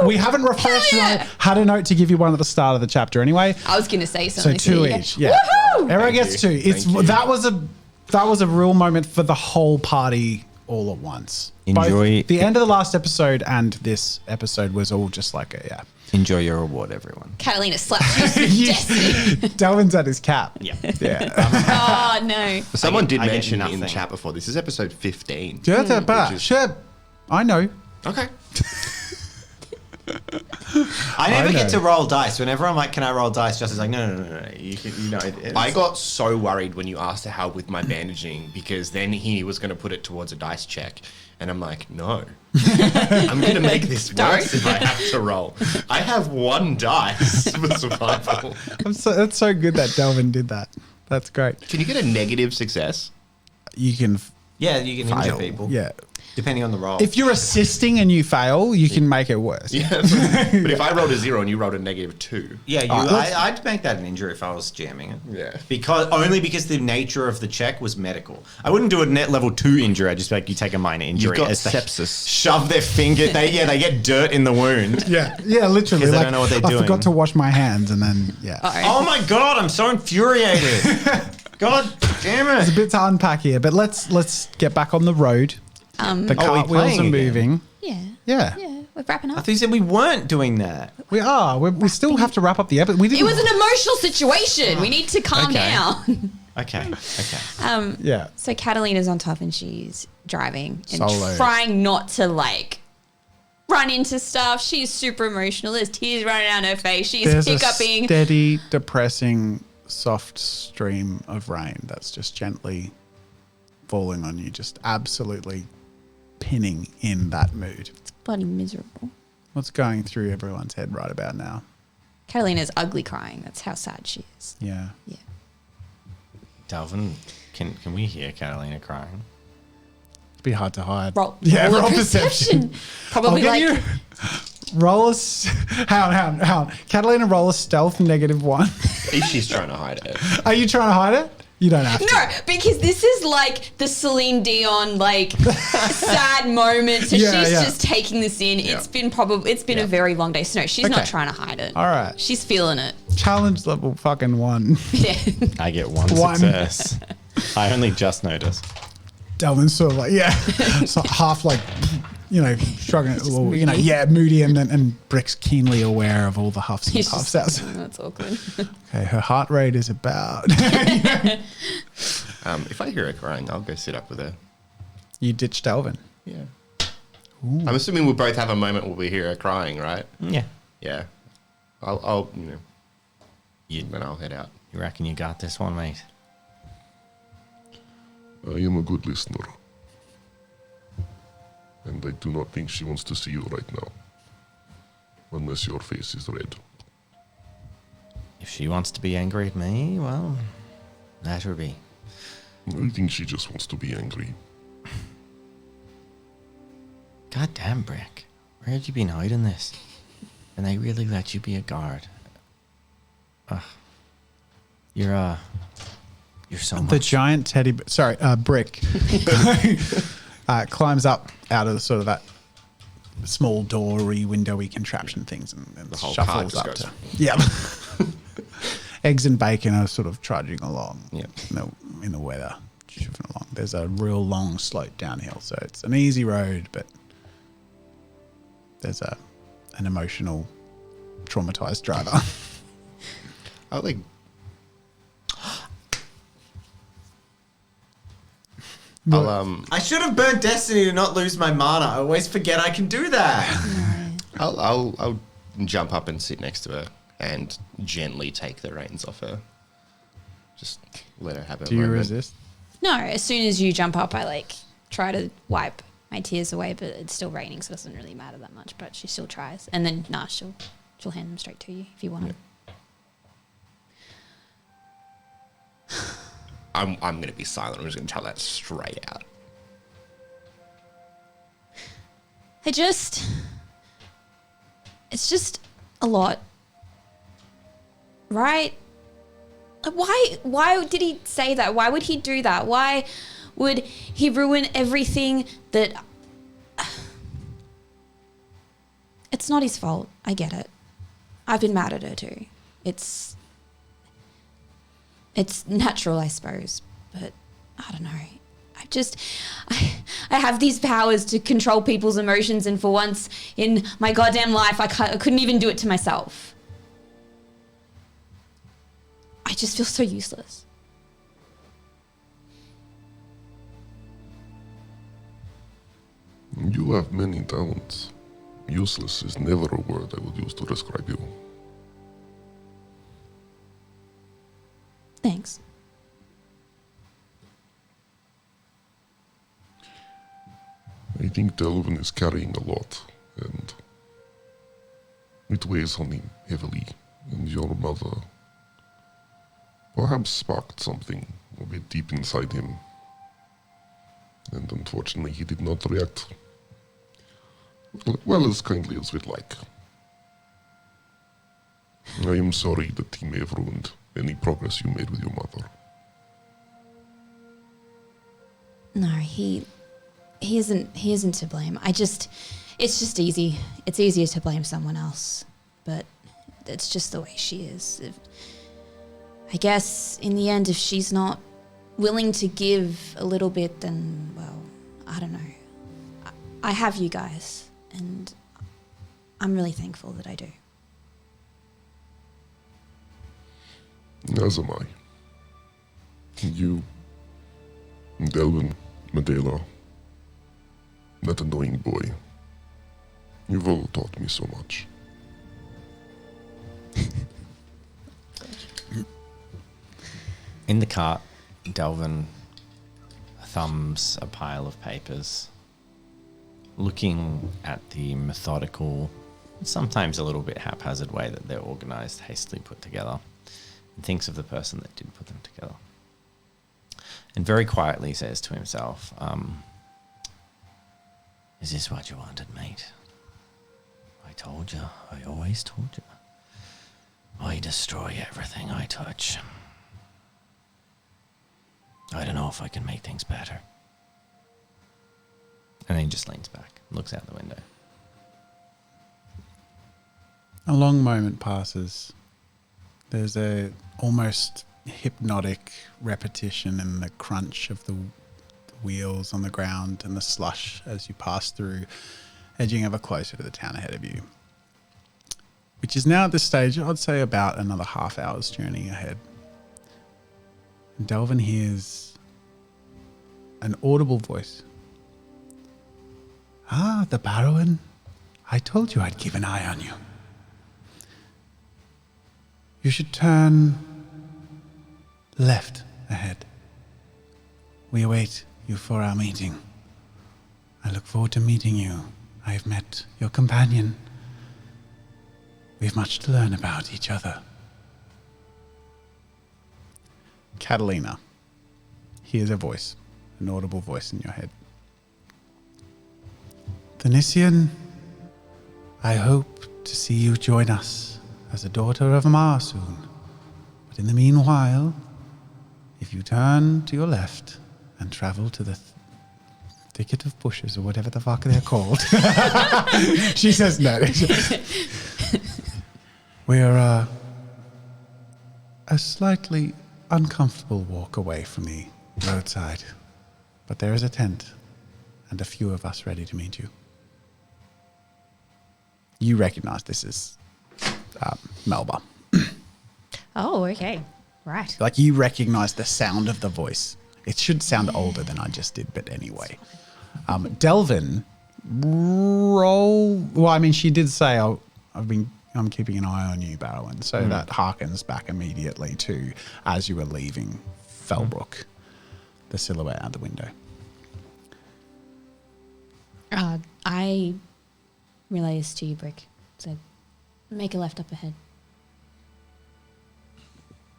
We haven't refreshed. Hell yeah. I had a note to give you one at the start of the chapter anyway. I was going to say So something. 2 you each. go, Yeah. Woohoo! Era gets 2. It's Thank you. that was a real moment for the whole party all at once. Enjoy- Both the end of the last episode and this episode was all just Enjoy your reward, everyone. Catalina slaps you. Destiny. Delvin's at his cap. Yeah. Yeah. Oh, no. Someone did I get mention in the nothing. chat before, this is episode 15. Yeah, that bad. Which is- Sure. I know. Okay. I never get know. to roll dice. Whenever I'm like, can I roll dice? Justin's like, no. You know. I got so worried when you asked to help with my bandaging because then he was going to put it towards a dice check. And I'm like, no. I'm going to make this worse if I have to roll. I have 1 dice for survival. That's so good that Delvin did that. That's great. Can you get a negative success? You can Yeah, you can injure fail. people. Yeah. Depending on the roll. If you're assisting and you fail, you can make it worse. Yeah. But if I rolled a 0 and you rolled a -2. Yeah, I'd make that an injury if I was jamming it. Yeah. Only because the nature of the check was medical. I wouldn't do a net level 2 injury. I'd just be like, you take a minor injury. You've got as they sepsis. Shove their finger. They get dirt in the wound. Yeah, literally. 'Cause they don't know what they're I doing. forgot to wash my hands, and then Oh my god, I'm so infuriated. God damn There's a it. bit to unpack here, but let's get back on the road. The Are we cartwheels playing are again? moving. Yeah. Yeah, We're wrapping I up. thought you said we weren't doing that. we are. We still have to wrap up the episode. We didn't. It was an emotional situation. We need to calm Okay. down. Okay. yeah. So Catalina's on top and she's driving and Solo. trying not to like run into stuff. She's super emotional. There's tears running down her face. She's There's a hiccuping. steady, depressing, soft stream of rain that's just gently falling on you, just absolutely pinning in that mood. It's bloody miserable. What's going through everyone's head right about now? Catalina's ugly crying. That's how sad she is. Yeah. Yeah. Delvin, can we hear Catalina crying? It'd be hard to hide. Roll roll a perception. Probably I'll like get you. Roll a... Hang on. Catalina, roll a stealth -1. If she's trying to hide it. Are you trying to hide it? You don't have to. no, because this is like the Celine Dion like sad moment. So Yeah, she's yeah. just taking this in. Yeah. It's been a very long day. So no, she's not Okay. trying to hide it. All right. She's feeling it. Challenge level fucking 1. Yeah. I get one One. success. I only just noticed. Delvin's sort of like, so half like, shrugging it a little, moody, and Brick's keenly aware of all the huffs and He's puffs. just, That's that's awkward. okay. Her heart rate is about. If I hear her crying, I'll go sit up with her. You ditched Delvin. Yeah. I'm assuming we'll both have a moment where we hear her crying, right? Yeah. Yeah. I'll then I'll head out. You reckon you got this one, mate? I am a good listener. And I do not think she wants to see you right now. Unless your face is red. If she wants to be angry at me, well, let her be. I think she just wants to be angry. God damn, Brick. Where had you been hiding this? And they really let you be a guard. Ugh. You're so The much. giant teddy. Brick climbs up out of sort of that small doory, windowy contraption things and The whole car shuffles just up goes. to. Yeah. Eggs and bacon are sort of trudging along. Yeah. In the weather, chuffing along. There's a real long slope downhill, so it's an easy road, but there's an emotional, traumatized driver. I'll like. I should have burnt Destiny to not lose my mana. I always forget I can do that. I'll jump up and sit next to her and gently take the reins off her. Just let her have her Do you moment. resist? No, as soon as you jump up, I like try to wipe my tears away, but it's still raining, so it doesn't really matter that much. But she still tries, and then she'll hand them straight to you if you want them. I'm going to be silent. I'm just going to tell that straight out. It's just a lot, right? Like, why did he say that? Why would he do that? Why would he ruin everything that... It's not his fault. I get it. I've been mad at her too. It's natural, I suppose, but I don't know. I have these powers to control people's emotions, and for once in my goddamn life, I couldn't even do it to myself. I just feel so useless. You have many talents. Useless is never a word I would use to describe you. Thanks. I think Delvin is carrying a lot, and it weighs on him heavily. And your mother perhaps sparked something a bit deep inside him. And unfortunately, he did not react well as kindly as we'd like. I am sorry that he may have ruined any progress you made with your mother. No, he isn't to blame. It's just easy. It's easier to blame someone else, but it's just the way she is. I guess in the end, if she's not willing to give a little bit, then, well, I don't know. I have you guys, and I'm really thankful that I do. As am I. You, Delvin, Medela, that annoying boy. You've all taught me so much. In the cart, Delvin thumbs a pile of papers, looking at the methodical, sometimes a little bit haphazard way that they're organized, hastily put together, and thinks of the person that did put them together. And very quietly says to himself, is this what you wanted, mate? I told you. I always told you. I destroy everything I touch. I don't know if I can make things better. And then he just leans back, looks out the window. A long moment passes. There's a almost hypnotic repetition in the crunch of the wheels on the ground and the slush as you pass through, edging ever closer to the town ahead of you, which is now at this stage, I'd say, about another half hour's journey ahead. And Delvin hears an audible voice. Ah, the Barrowan. I told you I'd keep an eye on you. You should turn left ahead. We await you for our meeting. I look forward to meeting you. I have met your companion. We have much to learn about each other. Catalina hears a voice, an audible voice in your head. Thanisian, I hope to see you join us as a daughter of Amar soon. But in the meanwhile, if you turn to your left and travel to the thicket of bushes or whatever the fuck they're called. She says no. We're a slightly uncomfortable walk away from the roadside, but there is a tent and a few of us ready to meet you. You recognize this is Melba. Oh, okay. Right. Like, you recognize the sound of the voice. It should sound older than I just did, but anyway. Delvin, roll. Well, I mean, she did say, I'm keeping an eye on you, Barrowan. So that harkens back immediately to as you were leaving Fellbrook, the silhouette out the window. I relay this to you, Brick. So make a left up ahead.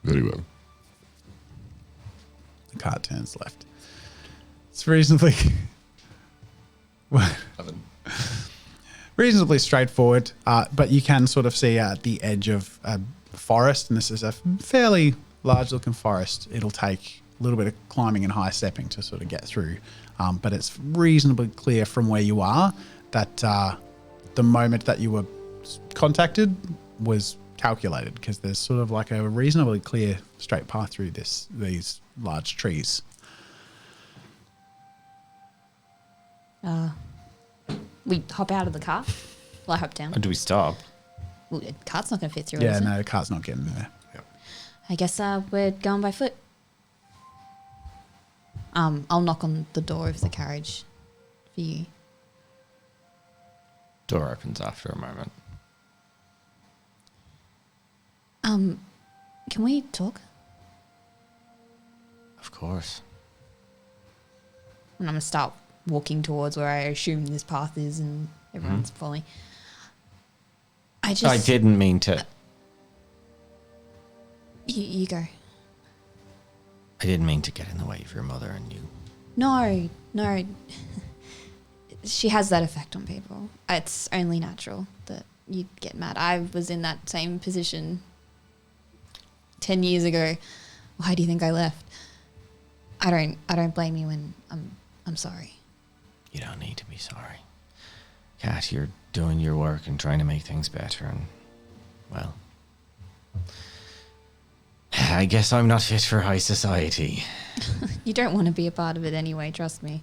Very well. The cart turns left. It's reasonably reasonably straightforward, but you can sort of see at the edge of a forest, and this is a fairly large-looking forest. It'll take a little bit of climbing and high stepping to sort of get through, but it's reasonably clear from where you are that the moment that you were contacted was calculated, because there's sort of like a reasonably clear straight path through these large trees. We hop out of the car. Well, I hop down. Or do we stop? Well, the cart's not going to fit through, Yeah, is it? no, the cart's not getting there. I guess we're going by foot. I'll knock on the door of the carriage for you. Door opens after a moment. Can we talk? Of course. And I'm going to start walking towards where I assume this path is and everyone's following. I didn't mean to. You go. I didn't mean to get in the way of your mother and you. No. She has that effect on people. It's only natural that you get mad. I was in that same position 10 years ago. Why do you think I left? I don't blame you, and I'm sorry. You don't need to be sorry. Kat, you're doing your work and trying to make things better, and, well, I guess I'm not fit for high society. You don't want to be a part of it anyway, trust me.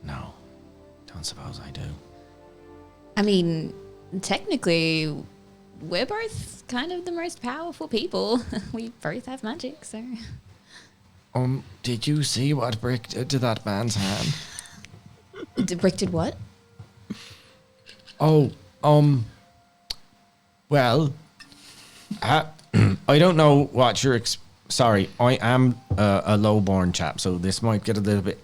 No, don't suppose I do. I mean, technically, we're both kind of the most powerful people. We both have magic, so... Did you see what Brick did to that man's hand? Brick did what? Well, I don't know what you're... Sorry, I am a low-born chap, so this might get a little bit...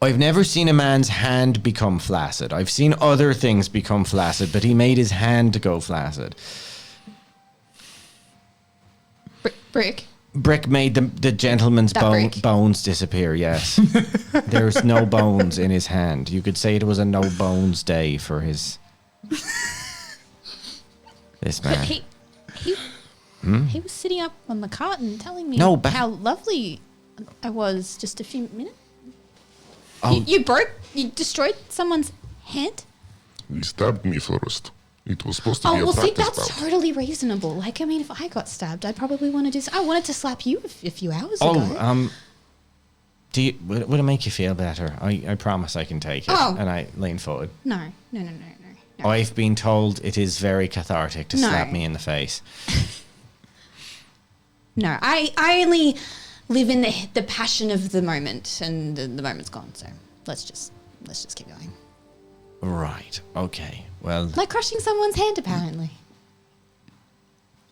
I've never seen a man's hand become flaccid. I've seen other things become flaccid, but he made his hand go flaccid. Brick? Brick made the gentleman's bones disappear, yes. There's no bones in his hand. You could say it was a no bones day for his... this man. But he was sitting up on the cart and telling me how lovely I was just a few minutes. Oh. You destroyed someone's hand? He stabbed me first. It was supposed to be a practice see, that's bout. totally reasonable. Like, I mean, if I got stabbed, I'd probably want to do... I wanted to slap you a few hours ago. Would it make you feel better? I promise I can take it. Oh. And I lean forward. No. I've been told it is very cathartic to slap me in the face. No, I only live in the passion of the moment, and the moment's gone. So let's just keep going. Right. Okay. Well. Like crushing someone's hand, apparently.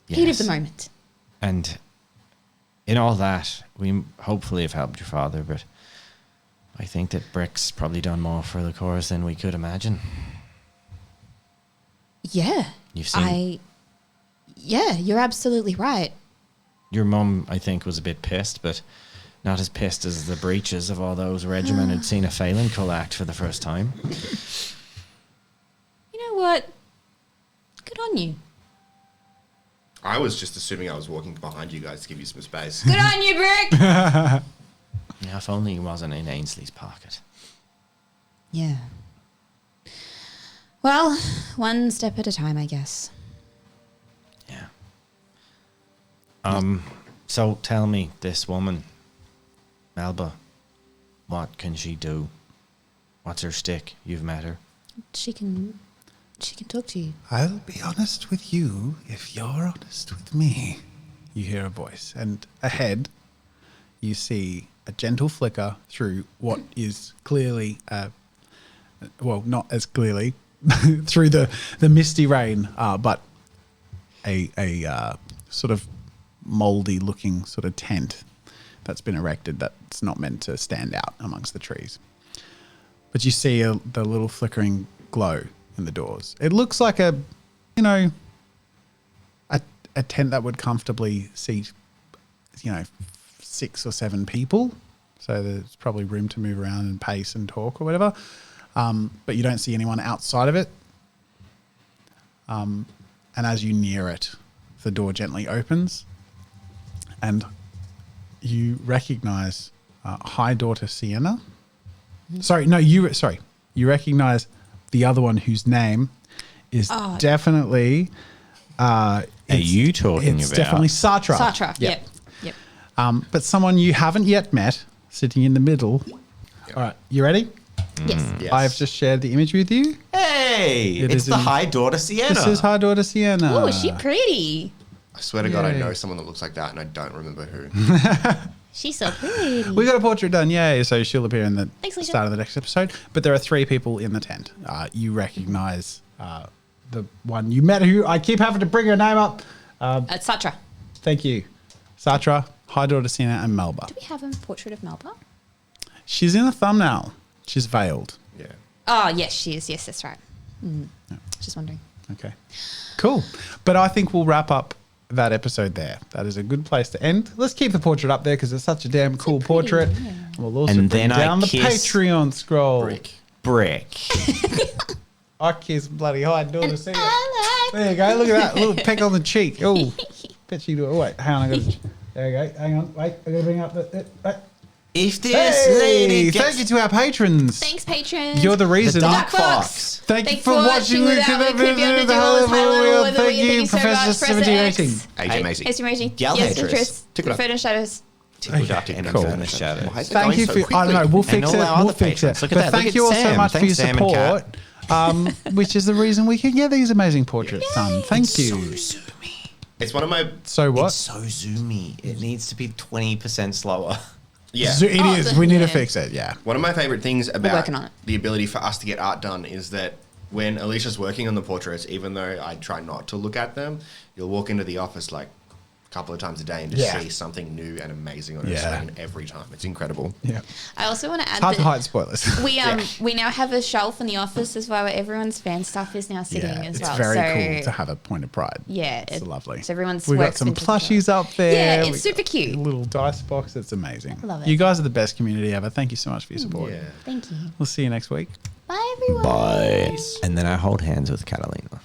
Yes. Heat of the moment. And in all that, we hopefully have helped your father, but I think that Brick's probably done more for the cause than we could imagine. Yeah. You've seen. Yeah, you're absolutely right. Your mum, I think, was a bit pissed, but not as pissed as the breeches of all those regiment who'd seen a Phelan Cull act for the first time. You know what? Good on you. I was just assuming I was walking behind you guys to give you some space. Good on you, Brick! Yeah, if only he wasn't in Ainsley's pocket. Yeah. Well, one step at a time, I guess. Yeah. So tell me, this woman, Melba, what can she do? What's her stick? You've met her. She can talk to you. I'll be honest with you if you're honest with me. You hear a voice, and ahead you see a gentle flicker through what is clearly, not as clearly, through the misty rain, but a sort of mouldy looking sort of tent that's been erected that's not meant to stand out amongst the trees. But you see the little flickering glow in the doors. It looks like a tent that would comfortably seat, 6 or 7 people. So there's probably room to move around and pace and talk or whatever. But you don't see anyone outside of it. And as you near it, the door gently opens and you recognize High Daughter Sienna. You recognize the other one whose name is definitely... Are you talking about? It's definitely Satra. Satra, yep. But someone you haven't yet met, sitting in the middle. Yep. All right, you ready? Yes. Yes. I've just shared the image with you. Hey, it's the High Daughter Sienna. This is High Daughter Sienna. Oh, is she pretty? I swear to God, I Yay. know someone that looks like that, and I don't remember who. She's so pretty. We got a portrait done, yay! So she'll appear in the Thanks, Lisa. start of the next episode. But there are 3 people in the tent. You recognise the one you met, who I keep having to bring her name up. It's Satra. Thank you, Satra, High Daughter Sina, and Melba. Do we have a portrait of Melba? She's in the thumbnail. She's veiled. Yeah. Oh, yes, she is. Yes, that's right. Just wondering. Okay, cool. But I think we'll wrap up that episode there. That is a good place to end. Let's keep the portrait up there because it's such a damn cool pretty, portrait. yeah. We'll also And bring then I down the kiss Patreon scroll. Brick. I kiss bloody High Daughter Sina. I like There you go. Look at that little peck on the cheek. Oh, bet you do it. Oh, wait, hang on. There you go. Hang on. Wait, I got to bring up the. If this Hey, lady thank you to our patrons. Thanks, patron. You're the reason. Dark Fox. Thank you Thanks for watching. without me, creepy on the whole title. Thank you, Professor 1718. AJ Macy. It's amazing. Yell Yes, haters. interest. Tickle up. Further shadows. Cool. in the shadow. Why is it Thank going you so for. I don't know. quickly? We'll fix all it. our We'll other fix it. patrons. Look at But that. thank Look you at all so Sam. much for Thanks, your Sam and support, which is the reason we can get these amazing portraits done. Thank you. Zoomy. It's one of my So what? It's so zoomy. It needs to be 20% slower. yeah. It Oh, is. the- We need to yeah. fix it. Yeah. One of my favorite things about working on it. the ability for us to get art done is that when Alicia's working on the portraits, even though I try not to look at them, you'll walk into the office like a couple of times a day and just Yeah. see something new and amazing on her Yeah. screen every time. It's incredible. Yeah. I also want to add Hard to that hide spoilers. we now have a shelf in the office as well where everyone's fan stuff is now sitting Yeah, as it's well. very so cool to have a point of pride. yeah, It's lovely. So everyone's We've got work's some been taken care plushies up there. Yeah, it's We've super got cute. a little dice box. It's amazing. Love it. You guys are the best community ever. Thank you so much for your support. Yeah. Thank you. We'll see you next week. Bye everyone. Bye. And then I hold hands with Catalina.